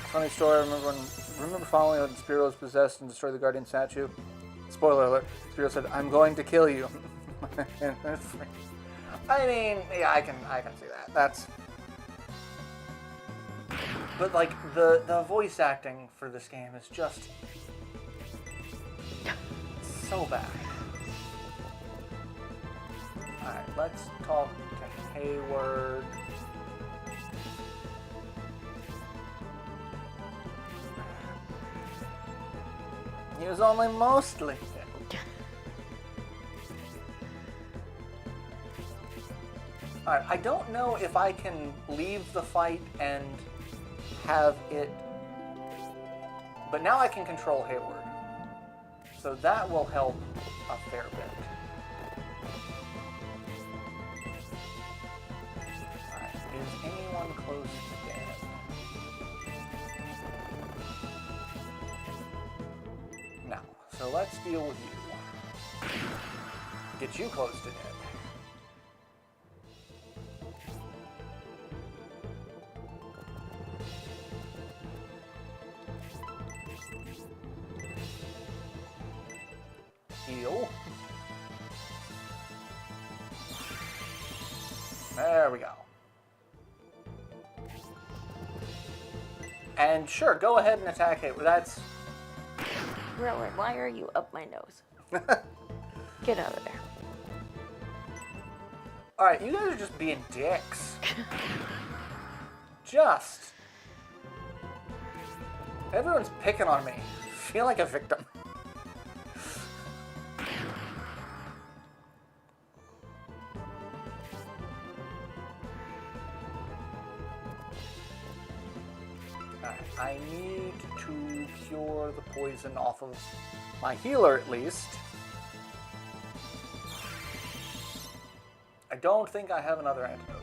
Funny story, remember following when Spiro was possessed and destroyed the Guardian statue? Spoiler alert, Spiro said, I'm going to kill you. I mean, yeah, I can see that. That's... But, like, the voice acting for this game is just... so bad. Alright, let's talk to Hayward. He was only mostly dead. Alright, I don't know if I can leave the fight and have it... But now I can control Hayward. So that will help a fair bit. Alright, is anyone close to dead? No. So let's deal with you. Get you close to dead. Heal. There we go. And sure, go ahead and attack it. That's... Rowan, why are you up my nose? Get out of there. Alright, you guys are just being dicks. Just. Everyone's picking on me. I feel like a victim. I need to cure the poison off of my healer, at least. I don't think I have another antidote.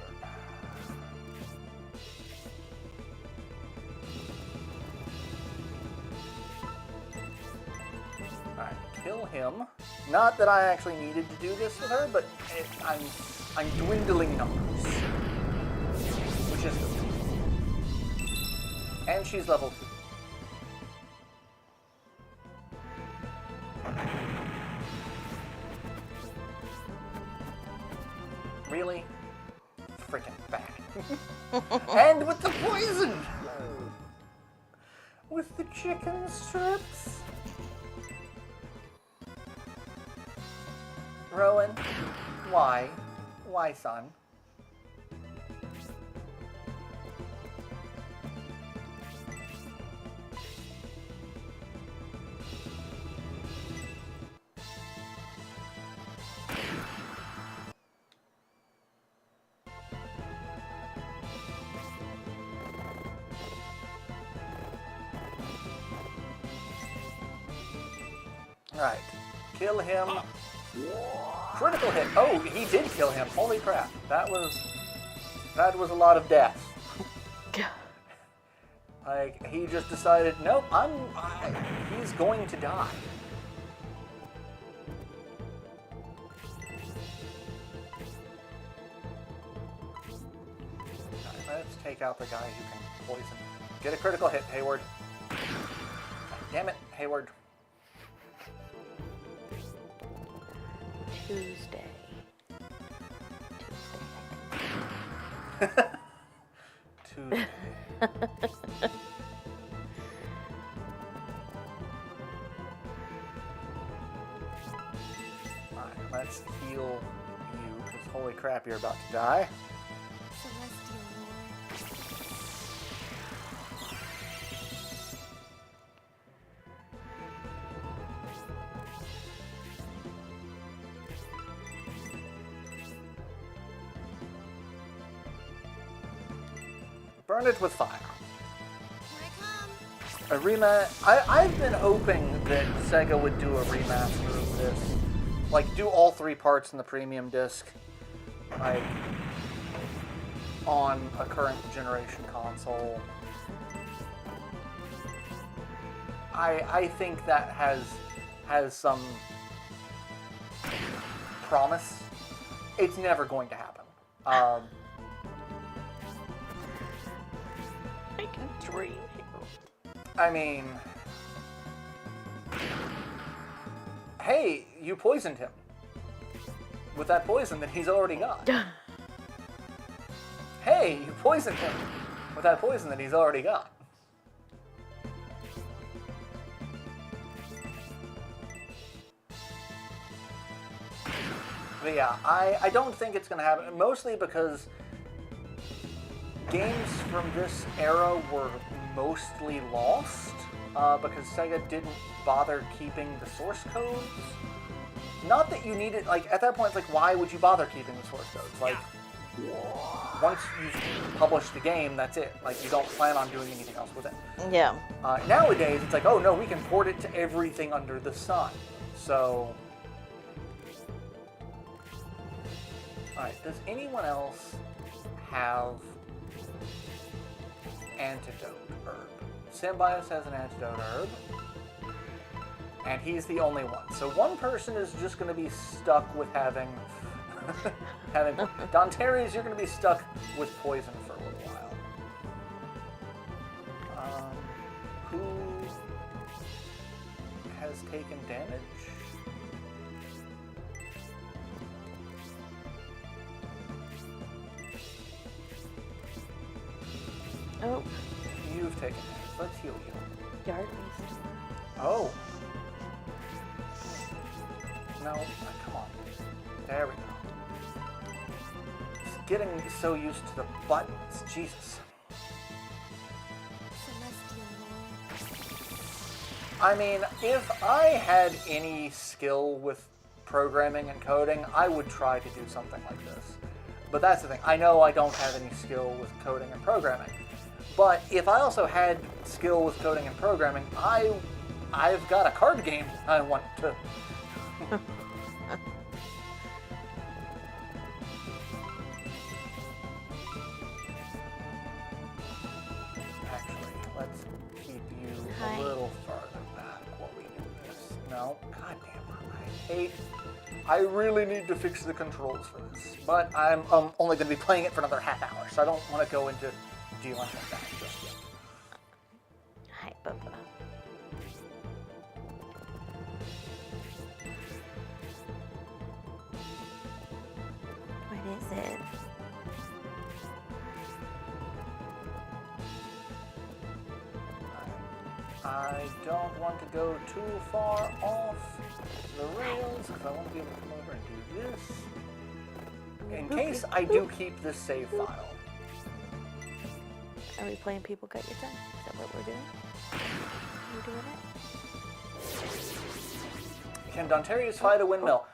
Alright, kill him. Not that I actually needed to do this with her, but I'm dwindling numbers. Which is good. And she's level 2. Really? Freaking bad. And with the poison! With the chicken strips? Rowan, why? Why, son? Alright, kill him. Critical hit. Oh, he did kill him. Holy crap. That was a lot of death. Like, he just decided, nope, he's going to die. take out the guy who can poison. Get a critical hit, Hayward. Damn it, Hayward. Tuesday. Tuesday. Alright, let's heal you, because holy crap, you're about to die. Celestial Lord. Burn it with fire. Here I come. A rematch. I've been hoping that Sega would do a remaster of this. Like, do all 3 parts in the premium disc. Like, on a current generation console. I think that has some promise. It's never going to happen. I can dream. I mean, hey, you poisoned him with that poison that he's already got. Hey, you poisoned him with that poison that he's already got. But yeah, I don't think it's going to happen, mostly because games from this era were mostly lost because Sega didn't bother keeping the source codes. Not that you needed, like, at that point, it's like, why would you bother keeping the source codes? Like, once you've published the game, that's it. Like, you don't plan on doing anything else with it. Yeah. Nowadays, it's like, oh no, we can port it to everything under the sun. So, alright, does anyone else have antidote herb? Symbios has an antidote herb, and he's the only one. So one person is just going to be stuck with having Dontaries, you're going to be stuck with poison for a little while. Who has taken damage? Oh, You've taken damage. Let's heal you. yard waste. Oh. No, come on. There we go. Just getting so used to the buttons. Jesus. Celestial Lord. I mean, if I had any skill with programming and coding, I would try to do something like this. But that's the thing. I know I don't have any skill with coding and programming. But if I also had skill with coding and programming, I've got a card game I want to... Actually, let's keep you Hi. a little farther back while we do this. No, goddamn, I really need to fix the controls for this. But I'm only going to be playing it for another half hour, so I don't want to go into dealing with that just yet. Hi, Bubba. What is it? I don't want to go too far off the rails because I want to be able to come over and do this. In case I do keep this save file. Are we playing People Cut Your Tongue? Is that what we're doing? Are we doing it? Can Dontarius fight a windmill?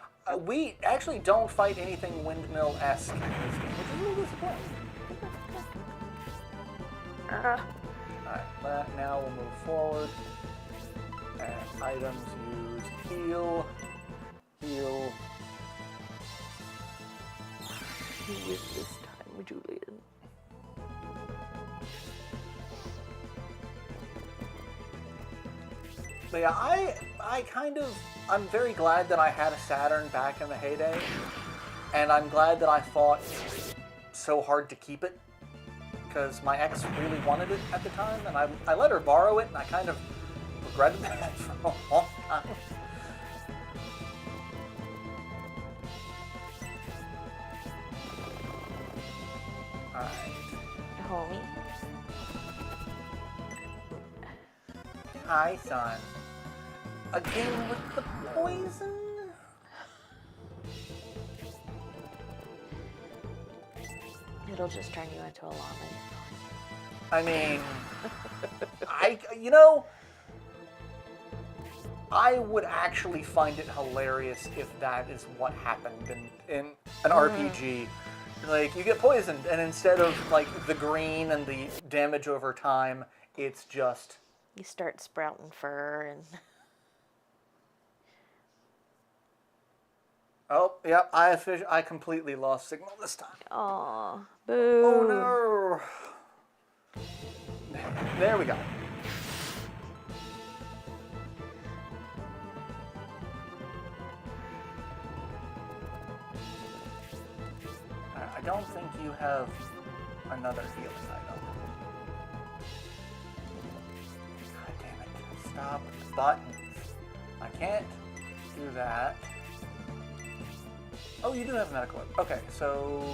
We actually don't fight anything windmill-esque in this game, which is a little disappointing. Alright, now we'll move forward. And items use heal, heal. Who is this time, Julian? But yeah, I'm very glad that I had a Saturn back in the heyday. And I'm glad that I fought so hard to keep it. because my ex really wanted it at the time, and I let her borrow it, and I kind of regretted that for a long time. Alright. Homie. Hi, son. Again with the poison? It'll just turn you into a llama. I mean, I would actually find it hilarious if that is what happened in an RPG. Like, you get poisoned, and instead of, like, the green and the damage over time, it's just... You start sprouting fur and... Oh, yep, I completely lost signal this time. Aw, boo. Oh, no. There we go. I don't think you have another healing item. God damn it. Stop the buttons. I can't do that. Oh, you do have medical. Okay, so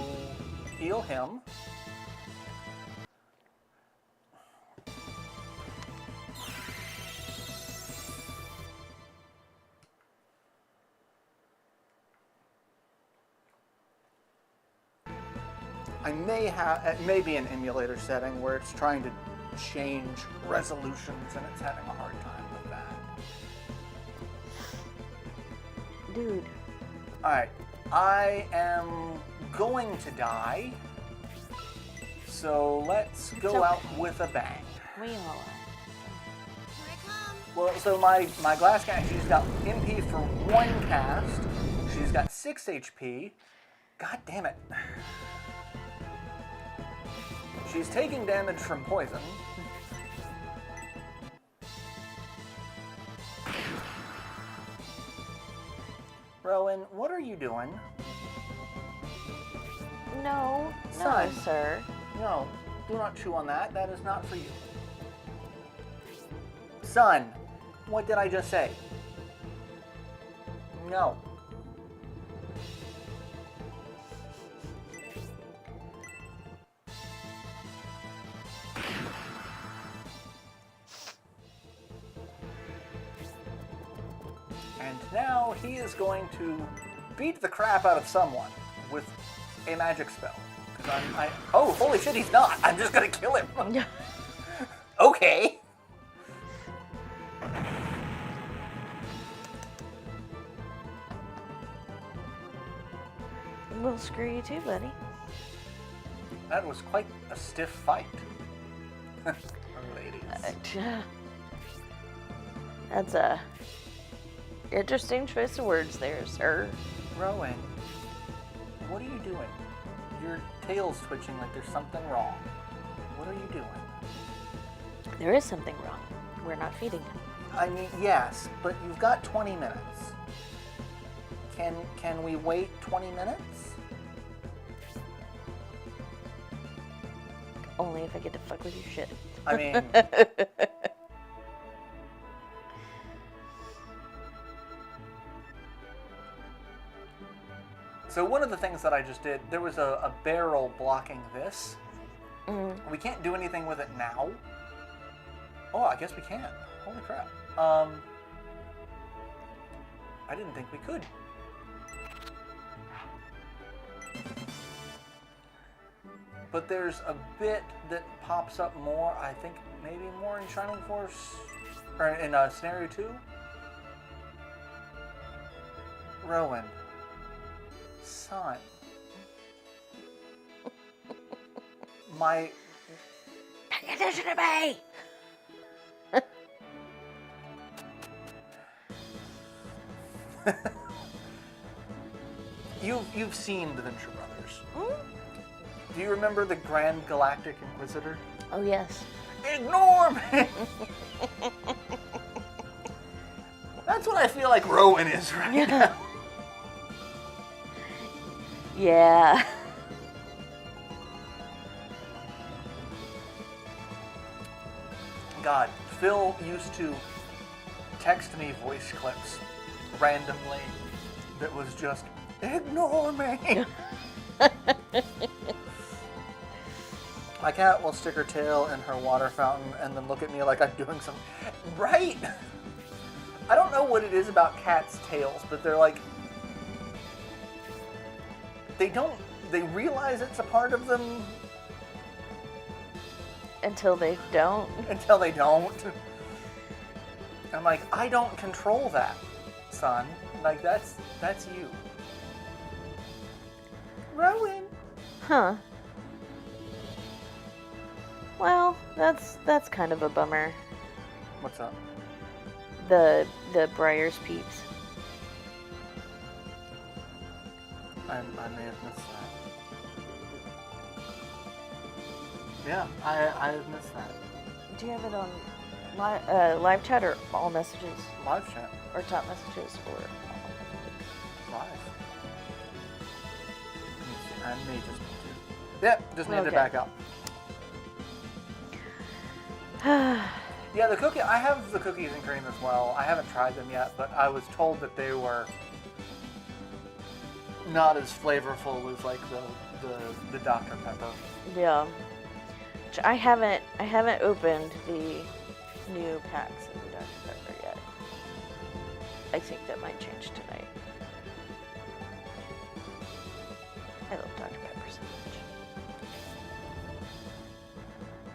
heal him. It may be an emulator setting where it's trying to change resolutions and it's having a hard time with that. Dude. Alright, I am going to die, so let's go out with a bang. We all are. Here I come. Well, so my glass cat, she's got MP for 1 cast. She's got 6 HP. God damn it. She's taking damage from poison. Rowan, what are you doing? No, Son. no, sir. No, do not chew on that. That is not for you. Son, what did I just say? No. And now he is going to beat the crap out of someone with a magic spell. Oh, holy shit, he's not. I'm just gonna kill him. Okay. We'll screw you too, buddy. That was quite a stiff fight. Ladies. That's a interesting choice of words there, sir. Rowan, what are you doing? Your tail's twitching like there's something wrong. What are you doing? There is something wrong. We're not feeding him. I mean, yes, but you've got 20 minutes. Can we wait 20 minutes? Only if I get to fuck with your shit. I mean... So one of the things that I just did, there was a barrel blocking this. Mm-hmm. We can't do anything with it now. Oh, I guess we can. Holy crap. I didn't think we could. But there's a bit that pops up more, I think maybe more in Shining Force, or in Scenario 2. Rowan. Son. My... Pay attention to me! You've seen the Venture Brothers. Hmm? Do you remember the Grand Galactic Inquisitor? Oh, yes. Ignore me! That's what I feel like Rowan is right now. Yeah. God, Phil used to text me voice clips randomly that was just, ignore me. My cat will stick her tail in her water fountain and then look at me like I'm doing something. Right? I don't know what it is about cats' tails, but they're like, they realize it's a part of them Until they don't. until they don't. I'm like, I don't control that, son. Like, that's you. Rowan. Huh. Well, that's kind of a bummer. What's up? The Briar's peeps. I may have missed that. Yeah, I have missed that. Do you have it on live chat or all messages? Live chat. Or top messages or Live. Let me see. I may just need to. Yep, just need to Okay. back up. Yeah, the cookie. I have the cookies and cream as well. I haven't tried them yet, but I was told that they were not as flavorful as like the Dr. Pepper. Yeah. Which I haven't opened the new packs of the Dr. Pepper yet. I think that might change tonight. I love Dr. Pepper so much.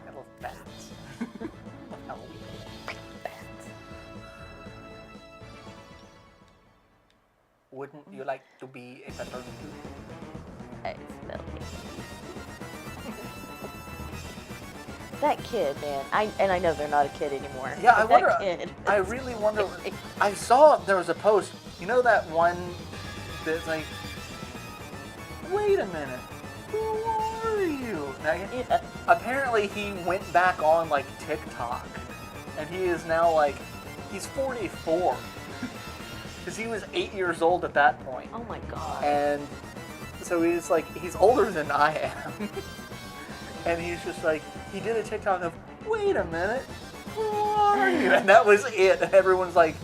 I love bats. Wouldn't you like to be a pepper? I smell it. That kid, man. I know they're not a kid anymore. Yeah, I but wonder. That kid. I really wonder. I saw there was a post. You know that one that's like, wait a minute, who are you? Now, Yeah. apparently, he went back on like TikTok, and he is now like, he's 44, because he was 8 years old at that point, Oh my god. and so he's like, he's older than I am, and he's just like, he did a TikTok of, wait a minute, who are you? And that was it, and everyone's like,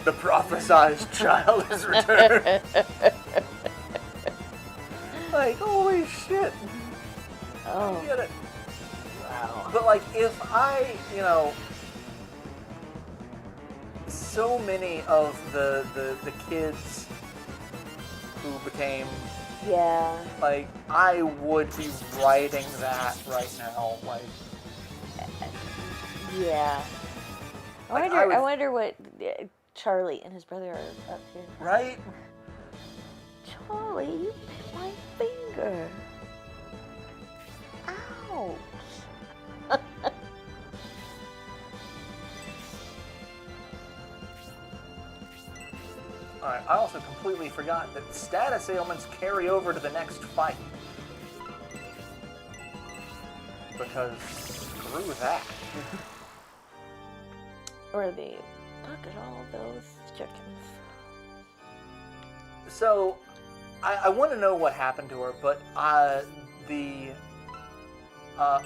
the prophesized child has returned. Like, holy shit. Oh. I get it. Wow. But like, if I, so many of the kids who became, Yeah. like, I would be writing that right now. Like, Yeah. Like, I wonder what Charlie and his brother are up to. right? Charlie, you bit my finger. Ouch. Alright, I also completely forgot that status ailments carry over to the next fight. Because screw that. Or they look at all of those chickens. So, I want to know what happened to her, but the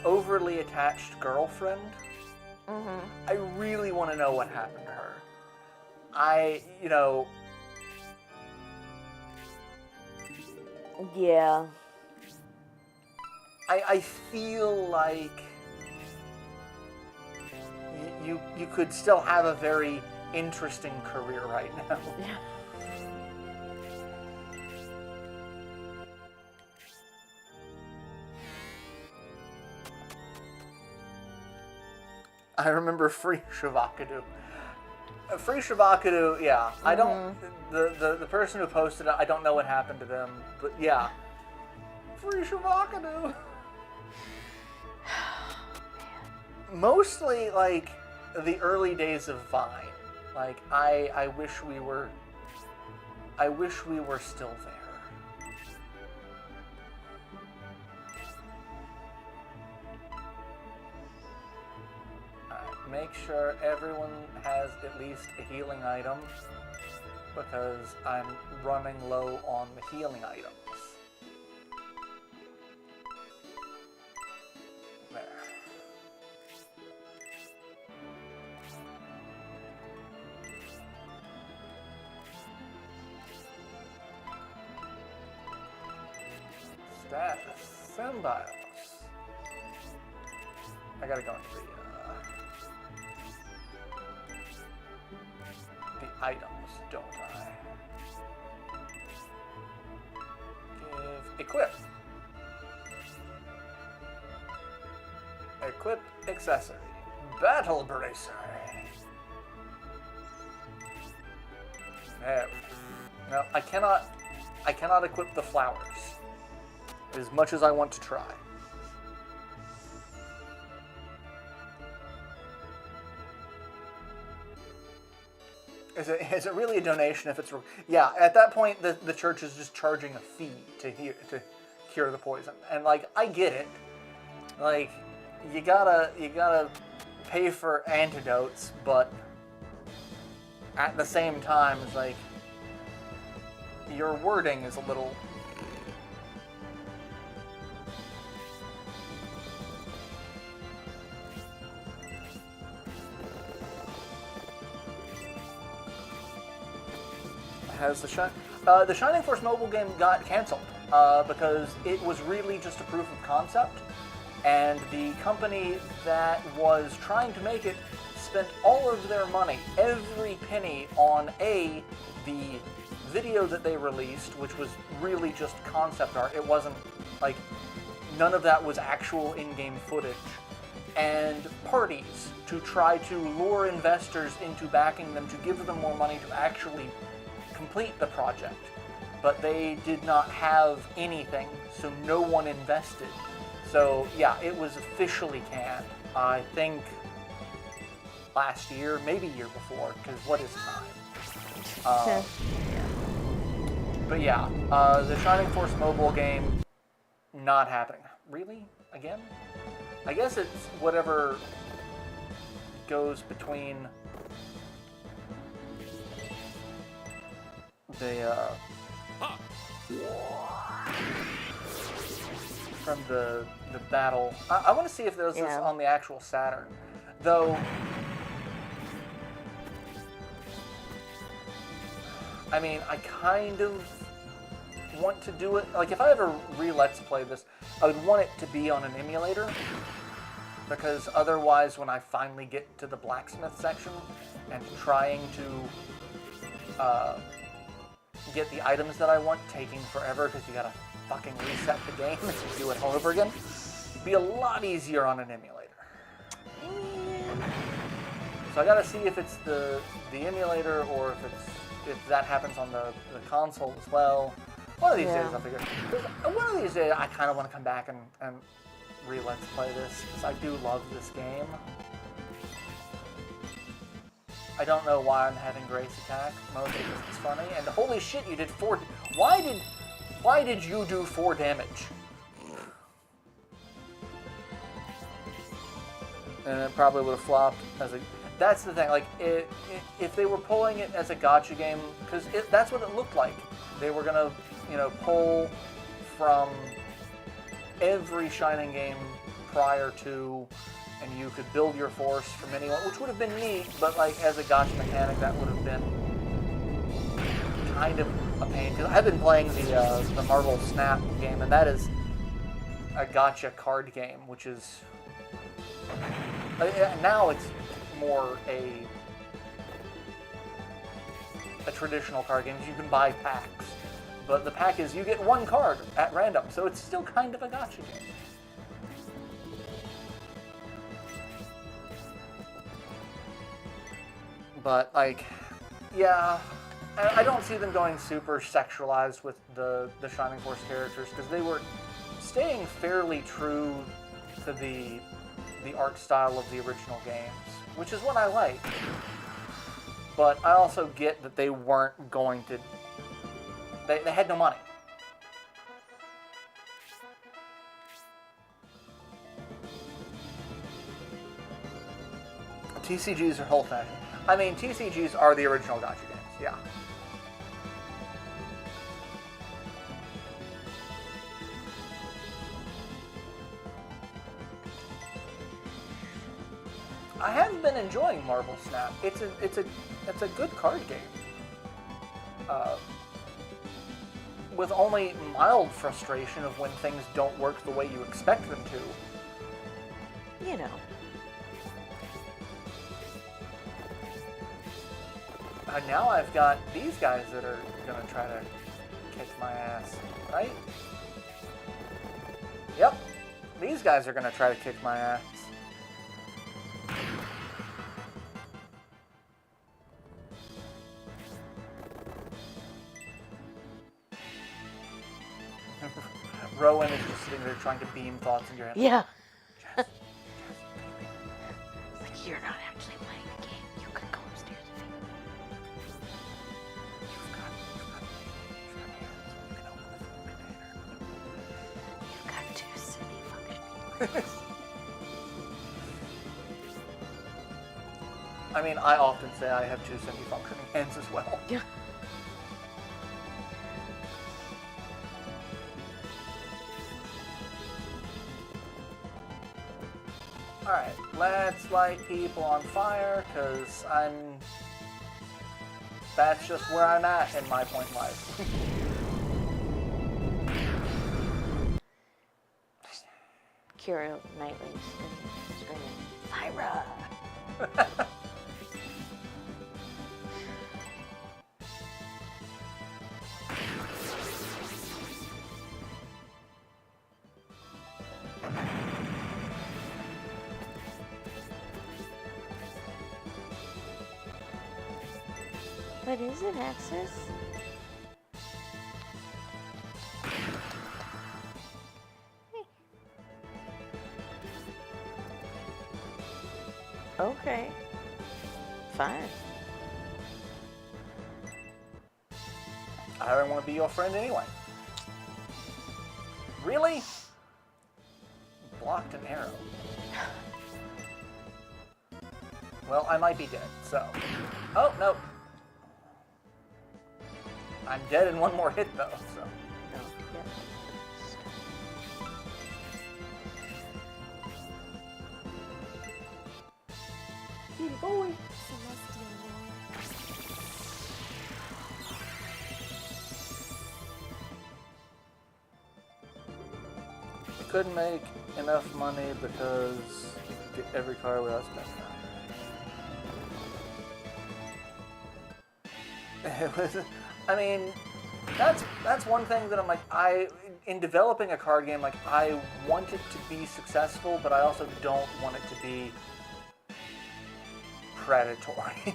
overly attached girlfriend, Mm-hmm. I really want to know what happened to her. Yeah. I feel like you could still have a very interesting career right now. Yeah. I remember Free Shavakadu. Free Shavakadu, yeah. I don't. The person who posted it, I don't know what happened to them, but yeah. Free Shavakadu. Mostly like the early days of Vine. Like I wish we were still there. Make sure everyone has at least a healing item, because I'm running low on the healing items. There. Symbiotes. I gotta go into the items, don't I? Give equip. Equip accessory. Battle bracer. No, I cannot equip the flowers. As much as I want to try. Is it really a donation if it's... Yeah, at that point, the church is just charging a fee to cure the poison. And, like, I get it. Like, you gotta pay for antidotes, but at the same time, it's like, your wording is a little... Has the Shining Force mobile game got canceled because it was really just a proof of concept, and the company that was trying to make it spent all of their money, every penny, on the video that they released, which was really just concept art. It wasn't like, none of that was actual in-game footage, and parties to try to lure investors into backing them, to give them more money to actually complete the project, but they did not have anything, so no one invested. So yeah, it was officially canned. I think last year, maybe year before, because what is time? But yeah, the Shining Force mobile game, not happening. Really? Again? I guess it's whatever goes between from the battle. I want to see if there's this on the actual Saturn, though. I mean, I kind of want to do it. Like, if I ever Let's Play this, I would want it to be on an emulator, because otherwise, when I finally get to the blacksmith section and trying to get the items that I want, taking forever because you gotta fucking reset the game and do it all over again, it'd be a lot easier on an emulator. So I gotta see if it's the emulator or if that happens on the console as well. One of these days I'll figure it out. One of these days I kind of want to come back and Let's Play this, because I do love this game. I don't know why I'm having Grace attack, mostly because it's funny. And holy shit, you did 4... Why did you do 4 damage? And it probably would have flopped as a... That's the thing, like, if they were pulling it as a gacha game, because that's what it looked like. They were gonna, pull from every Shining game prior to, and you could build your force from anyone, which would have been neat, but like as a gacha mechanic, that would have been kind of a pain. Because I've been playing the Marvel Snap game, and that is a gacha card game, which is now it's more a traditional card game. You can buy packs, but the pack is you get 1 card at random, so it's still kind of a gacha game. But, like, yeah, I don't see them going super sexualized with the Shining Force characters, because they were staying fairly true to the art style of the original games, which is what I like. But I also get that they weren't going to... They had no money. TCGs are old-fashioned. I mean, TCGs are the original gacha games, yeah. I have been enjoying Marvel Snap. It's a good card game. with only mild frustration of when things don't work the way you expect them to. You know. And now I've got these guys that are gonna try to kick my ass, right? Yep, these guys are gonna try to kick my ass. Rowan is just sitting there trying to beam thoughts in your head. Yeah. Jess, It's like, you're not actually playing the game. You could go upstairs and you've got two semi-functioning. I mean, I often say I have two semi-functioning hands as well. Yeah. Alright, let's light people on fire, because that's just where I'm at in my point in life. Kira Knightley screaming, Fyra! What is it, Axis? Okay. Fine. I don't want to be your friend anyway. Really? Blocked an arrow. Well, I might be dead, so... Oh, no. I'm dead in one more hit, though, so... No, yep. Boy. Celestial I couldn't make enough money because you could get every car without spending on it. It was, I mean, that's one thing that I'm like, in developing a card game, like, I want it to be successful, but I also don't want it to be predatory.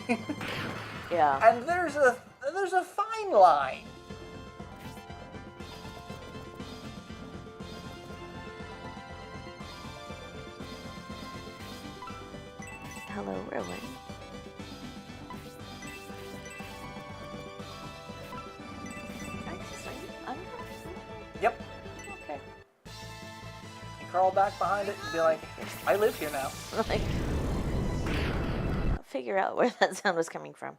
Yeah. And there's a fine line. Hello, Rowan. Axis, are you under? Yep. Okay. You crawl back behind it and be like, I live here now. Like, I'll figure out where that sound was coming from.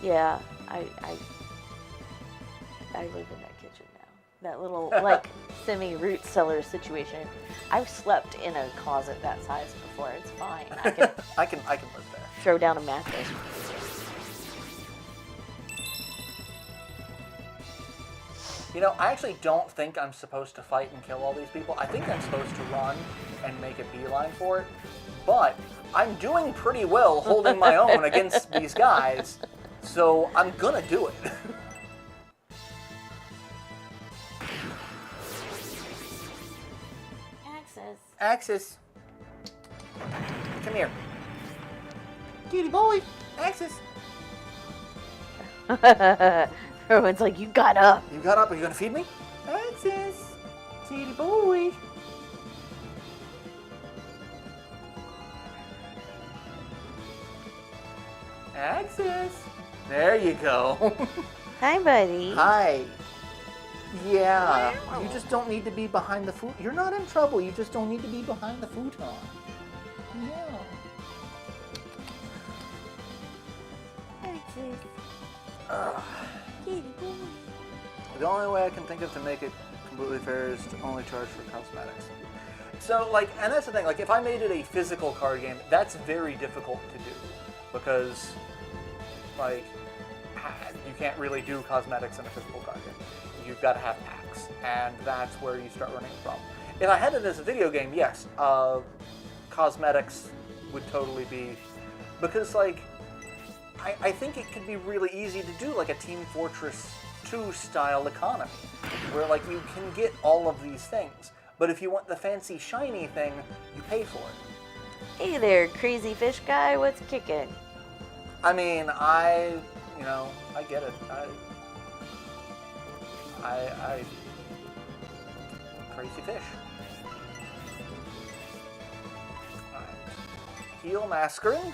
Yeah, I live in that kitchen now. That little, like, semi-root cellar situation. I've slept in a closet that size before. It's fine. I can I can live there. throw down a mattress. You know, I actually don't think I'm supposed to fight and kill all these people. I think I'm supposed to run and make a beeline for it. But I'm doing pretty well holding my own against these guys, so I'm gonna do it. Axis. Axis. Come here. Kitty boy. Axis. Rowan's like, you got up. You got up. Are you gonna feed me? Axis. Kitty boy. Axis. There you go. Hi, buddy. Hi. Yeah. You just don't need to be behind the food. You're not in trouble. You just don't need to be behind the futon. Yeah. Axis. Ugh. Kitty boy. The only way I can think of to make it completely fair is to only charge for cosmetics. So, like, and that's the thing, like, if I made it a physical card game, that's very difficult to do. Because, like, you can't really do cosmetics in a physical card game. you've got to have packs, and that's where you start running into problem. If I had it as a video game, yes, cosmetics would totally be, because like, I think it could be really easy to do like a Team Fortress 2 style economy, where like you can get all of these things, but if you want the fancy shiny thing, you pay for it. Hey there, crazy fish guy, what's kicking? I mean, I get it. I crazy fish. Alright. Heal Mascarin.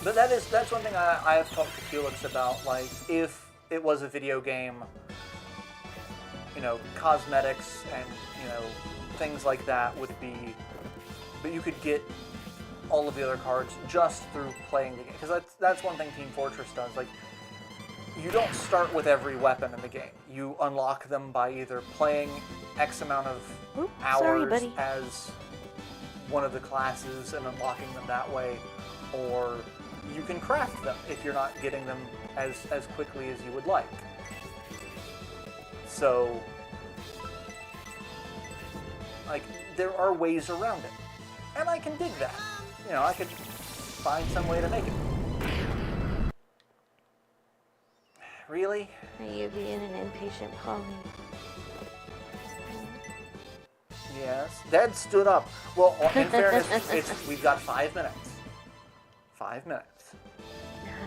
But that's one thing I have talked to Felix about, like, if it was a video game, cosmetics and, things like that would be, but you could get all of the other cards just through playing the game. Because that's one thing Team Fortress does. Like, you don't start with every weapon in the game. You unlock them by either playing X amount of hours as one of the classes and unlocking them that way, or you can craft them if you're not getting them as quickly as you would like. So, like, there are ways around it. And I can dig that. I could find some way to make it. Really? Are you being an impatient pony? Yes. Dad stood up. Well, in fairness, we've got 5 minutes. 5 minutes.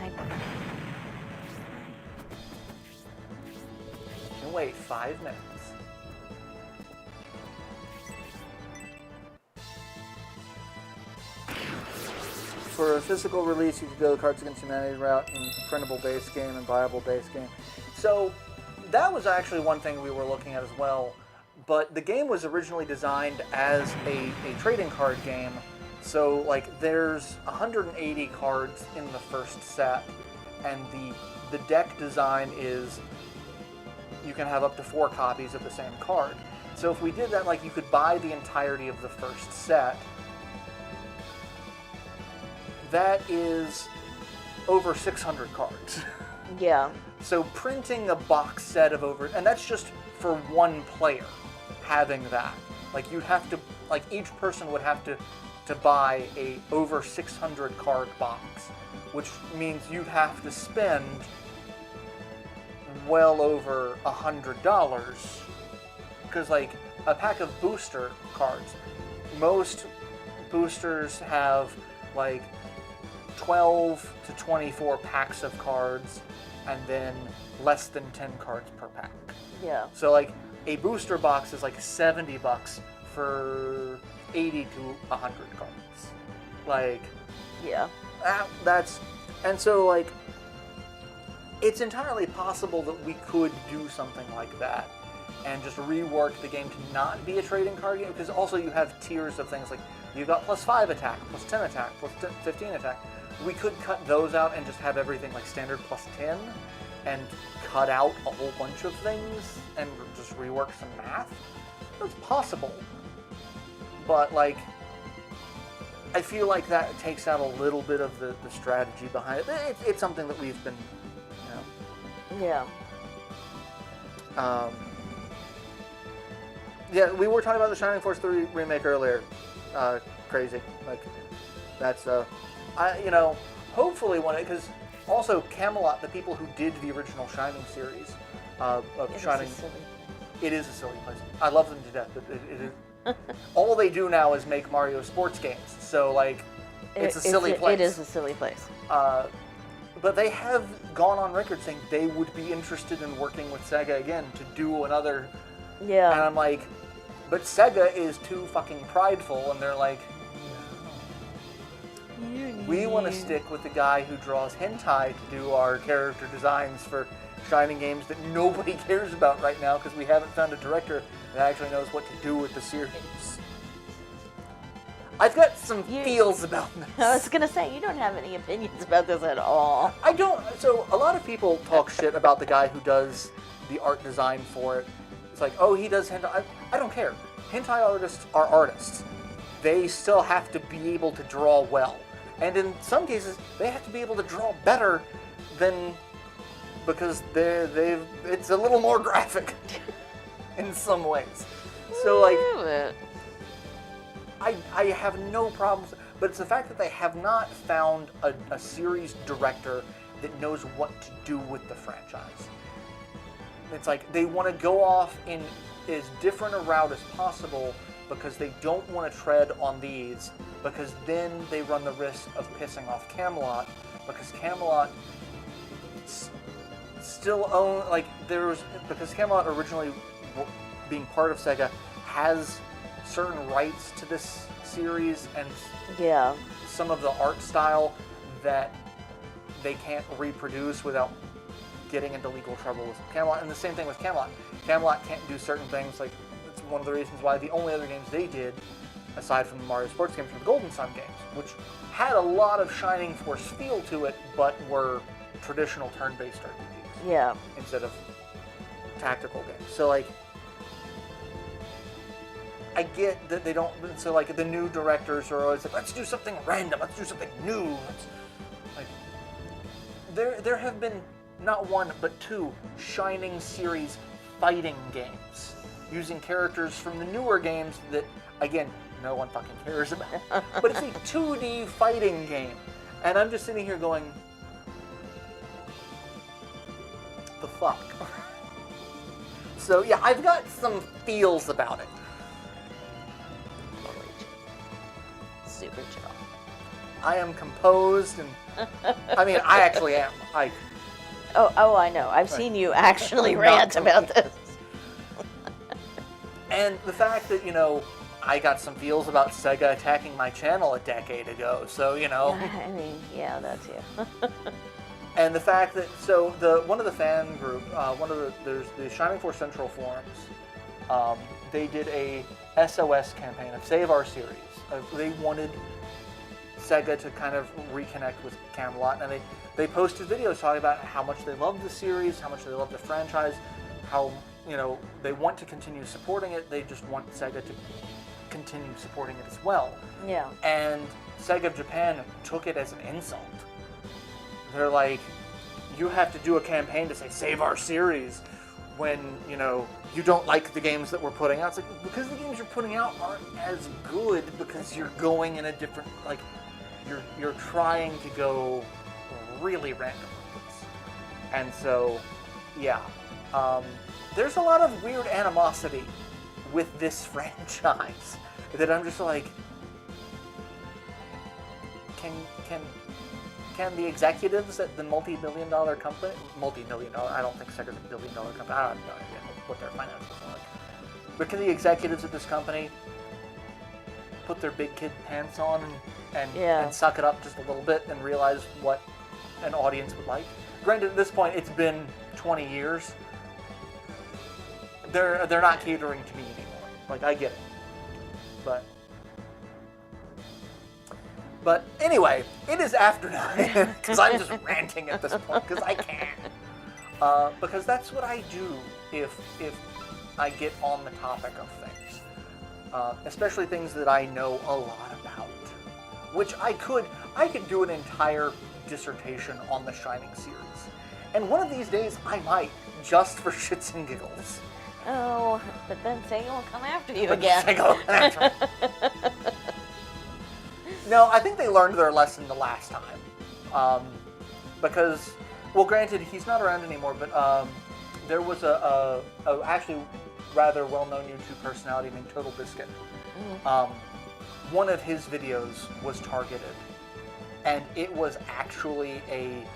You can wait 5 minutes. For a physical release, you could go the Cards Against Humanity route and printable base game and buyable base game. So that was actually one thing we were looking at as well. But the game was originally designed as a trading card game. So like there's 180 cards in the first set, and the deck design is you can have up to 4 copies of the same card. So if we did that, like, you could buy the entirety of the first set. That is over 600 cards. Yeah. So printing a box set of over, and that's just for one player having that. Like, you'd have to, like, each person would have to buy a over 600 card box, which means you'd have to spend well over $100, because like a pack of booster cards, most boosters have like 12 to 24 packs of cards, and then less than 10 cards per pack. Yeah. So like a booster box is like $70 for 80 to 100 cards. Like, yeah, that's, and so like it's entirely possible that we could do something like that and just rework the game to not be a trading card game, because also you have tiers of things, like you've got +5 attack, +10 attack, +15 attack. We could cut those out and just have everything like standard +10 and cut out a whole bunch of things and just rework some math. That's possible. But like, I feel like that takes out a little bit of the strategy behind it. It's something that we've been, Yeah. Yeah, we were talking about the Shining Force 3 remake earlier. Crazy. Like, that's, hopefully one, because also Camelot, the people who did the original Shining series, Shining, it is a silly place. I love them to death, but it is. All they do now is make Mario sports games, so like, it's a silly place. It is a silly place. But they have gone on record saying they would be interested in working with Sega again to do another. Yeah. And I'm like, but Sega is too fucking prideful, and they're like, we want to stick with the guy who draws hentai to do our character designs for Shining games that nobody cares about right now, because we haven't found a director that actually knows what to do with the series. I've got some feels about this. I was gonna say, you don't have any opinions about this at all. I don't. So a lot of people talk shit about the guy who does the art design for it. It's like, oh, he does hentai. I don't care. Hentai artists are artists. They still have to be able to draw well. And in some cases, they have to be able to draw better than because it's a little more graphic in some ways. So like, I have no problems, but it's the fact that they have not found a series director that knows what to do with the franchise. It's like they want to go off in as different a route as possible because they don't want to tread on these, because then they run the risk of pissing off Camelot, because Camelot still because Camelot originally being part of Sega has certain rights to this series and some of the art style that they can't reproduce without getting into legal trouble with Camelot. And the same thing with Camelot. Camelot can't do certain things. Like, it's one of the reasons why the only other games they did, aside from the Mario sports games, were the Golden Sun games, which had a lot of Shining Force feel to it, but were traditional turn-based RPGs. Yeah. Instead of tactical games. So, like, I get that they don't. So, like, the new directors are always like, let's do something random, let's do something new. There have been not one, but two Shining series fighting games using characters from the newer games that, again, no one fucking cares about. But it's a 2D fighting game. And I'm just sitting here going, the fuck? So, yeah, I've got some feels about it. Super chill. I am composed, and I mean, I actually am. Oh, I know. I've seen you actually rant about this. And the fact that, I got some feels about Sega attacking my channel a decade ago, so, I mean, yeah, that's you. And the fact that, one of the fan group, there's the Shining Force Central forums, they did a SOS campaign of Save Our Series. They wanted Sega to kind of reconnect with Camelot, and they posted videos talking about how much they love the series, how much they love the franchise, how, they want to continue supporting it, they just want Sega to continue supporting it as well. Yeah. And Sega of Japan took it as an insult. They're like, you have to do a campaign to say, save our series, when, you don't like the games that we're putting out. It's like, because the games you're putting out aren't as good, because you're going in a different, like, you're trying to go really random with this. And so, yeah. There's a lot of weird animosity with this franchise that I'm just like, can the executives at the multi-million dollar company, I don't think Sega's a billion-dollar company, I have no idea what their financials are like, but can the executives at this company put their big kid pants on and suck it up just a little bit and realize what an audience would like? Granted, at this point, it's been 20 years. They're not catering to me anymore. Like, I get it. But anyway, it is after 9, because I'm just ranting at this point, because I can. Because that's what I do if I get on the topic of things. Especially things that I know a lot about. Which I could do an entire dissertation on the Shining series. And one of these days, I might, just for shits and giggles. Oh, but then Sega will come after you again. Sega will come after me. No, I think they learned their lesson the last time. Because, well, granted, he's not around anymore, but there was a actually rather well-known YouTube personality named Total Biscuit. One of his videos was targeted, and it was actually a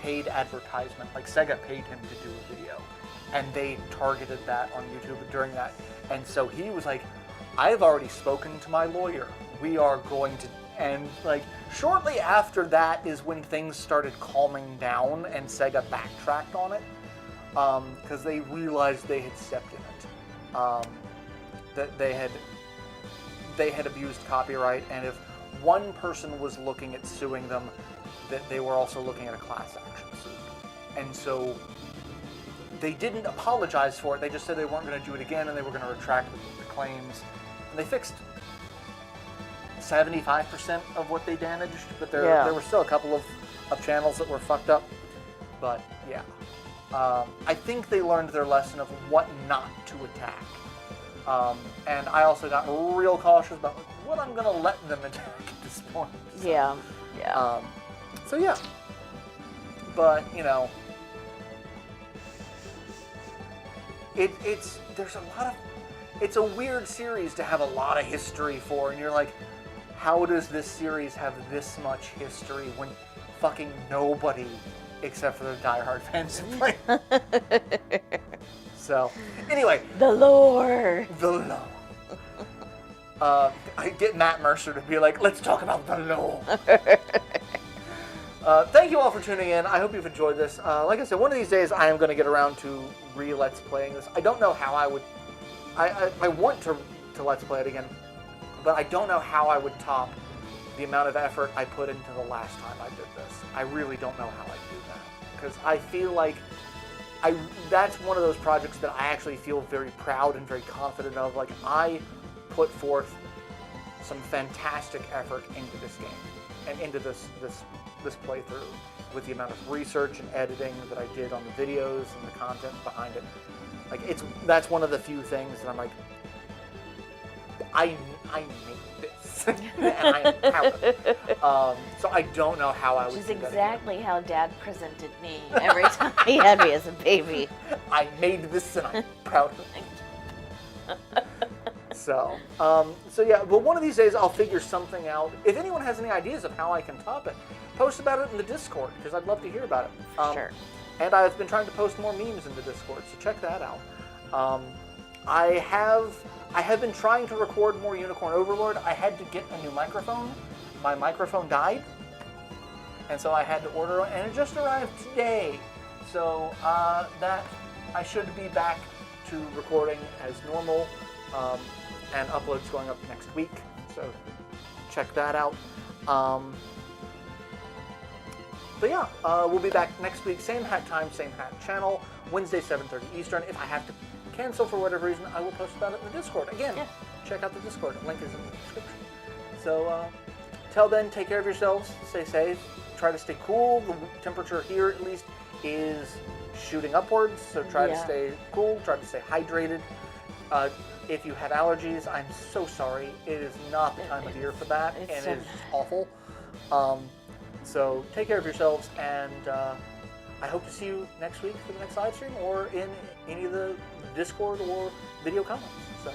paid advertisement. Like, Sega paid him to do a video, and they targeted that on YouTube during that. And so he was like, I've already spoken to my lawyer. We are going to, and like, shortly after that is when things started calming down and Sega backtracked on it, because they realized they had stepped in it. That they had abused copyright, and if one person was looking at suing them, that they were also looking at a class action suit. And so they didn't apologize for it. They just said they weren't going to do it again, and they were going to retract the claims. And they fixed 75% of what they damaged, but there were still a couple of channels that were fucked up. But yeah. I think they learned their lesson of what not to attack. And I also got real cautious about like, what I'm going to let them attack at this point. So, Yeah. so yeah. But, you know, it's a weird series to have a lot of history for, and you're like, how does this series have this much history when fucking nobody except for the diehard fans have played? So, anyway. The lore. The lore. I get Matt Mercer to be like, let's talk about the lore. Thank you all for tuning in. I hope you've enjoyed this. Like I said, one of these days I am going to get around to re-let's playing this. I don't know how I would... I want to let's play it again, but I don't know how I would top the amount of effort I put into the last time I did this. I really don't know how I'd do that, because I feel like that's one of those projects that I actually feel very proud and very confident of. Like, I put forth some fantastic effort into this game and into this playthrough, with the amount of research and editing that I did on the videos and the content behind it. Like, that's one of the few things that I'm like, I made this, and I am proud of it. So I don't know how I would do that. Which is exactly how Dad presented me every time he had me as a baby. I made this, and I'm proud of it. So yeah, but one of these days I'll figure something out. If anyone has any ideas of how I can top it, post about it in the Discord, because I'd love to hear about it. Sure. And I've been trying to post more memes in the Discord, so check that out. I have been trying to record more Unicorn Overlord. I had to get a new microphone. My microphone died, and so I had to order one, and it just arrived today. So that I should be back to recording as normal, and uploads going up next week. So check that out. But yeah, we'll be back next week, same hat time, same hat channel, Wednesday, 7:30 Eastern. If I have to cancel for whatever reason, I will post about it in the Discord. Again, check out the Discord. Link is in the description. So, till then, take care of yourselves, stay safe, try to stay cool. The temperature here, at least, is shooting upwards, so try to stay cool, try to stay hydrated. If you have allergies, I'm so sorry. It is not the time of year for that, and it is awful. So take care of yourselves, and I hope to see you next week for the next live stream, or in any of the Discord or video comments. So.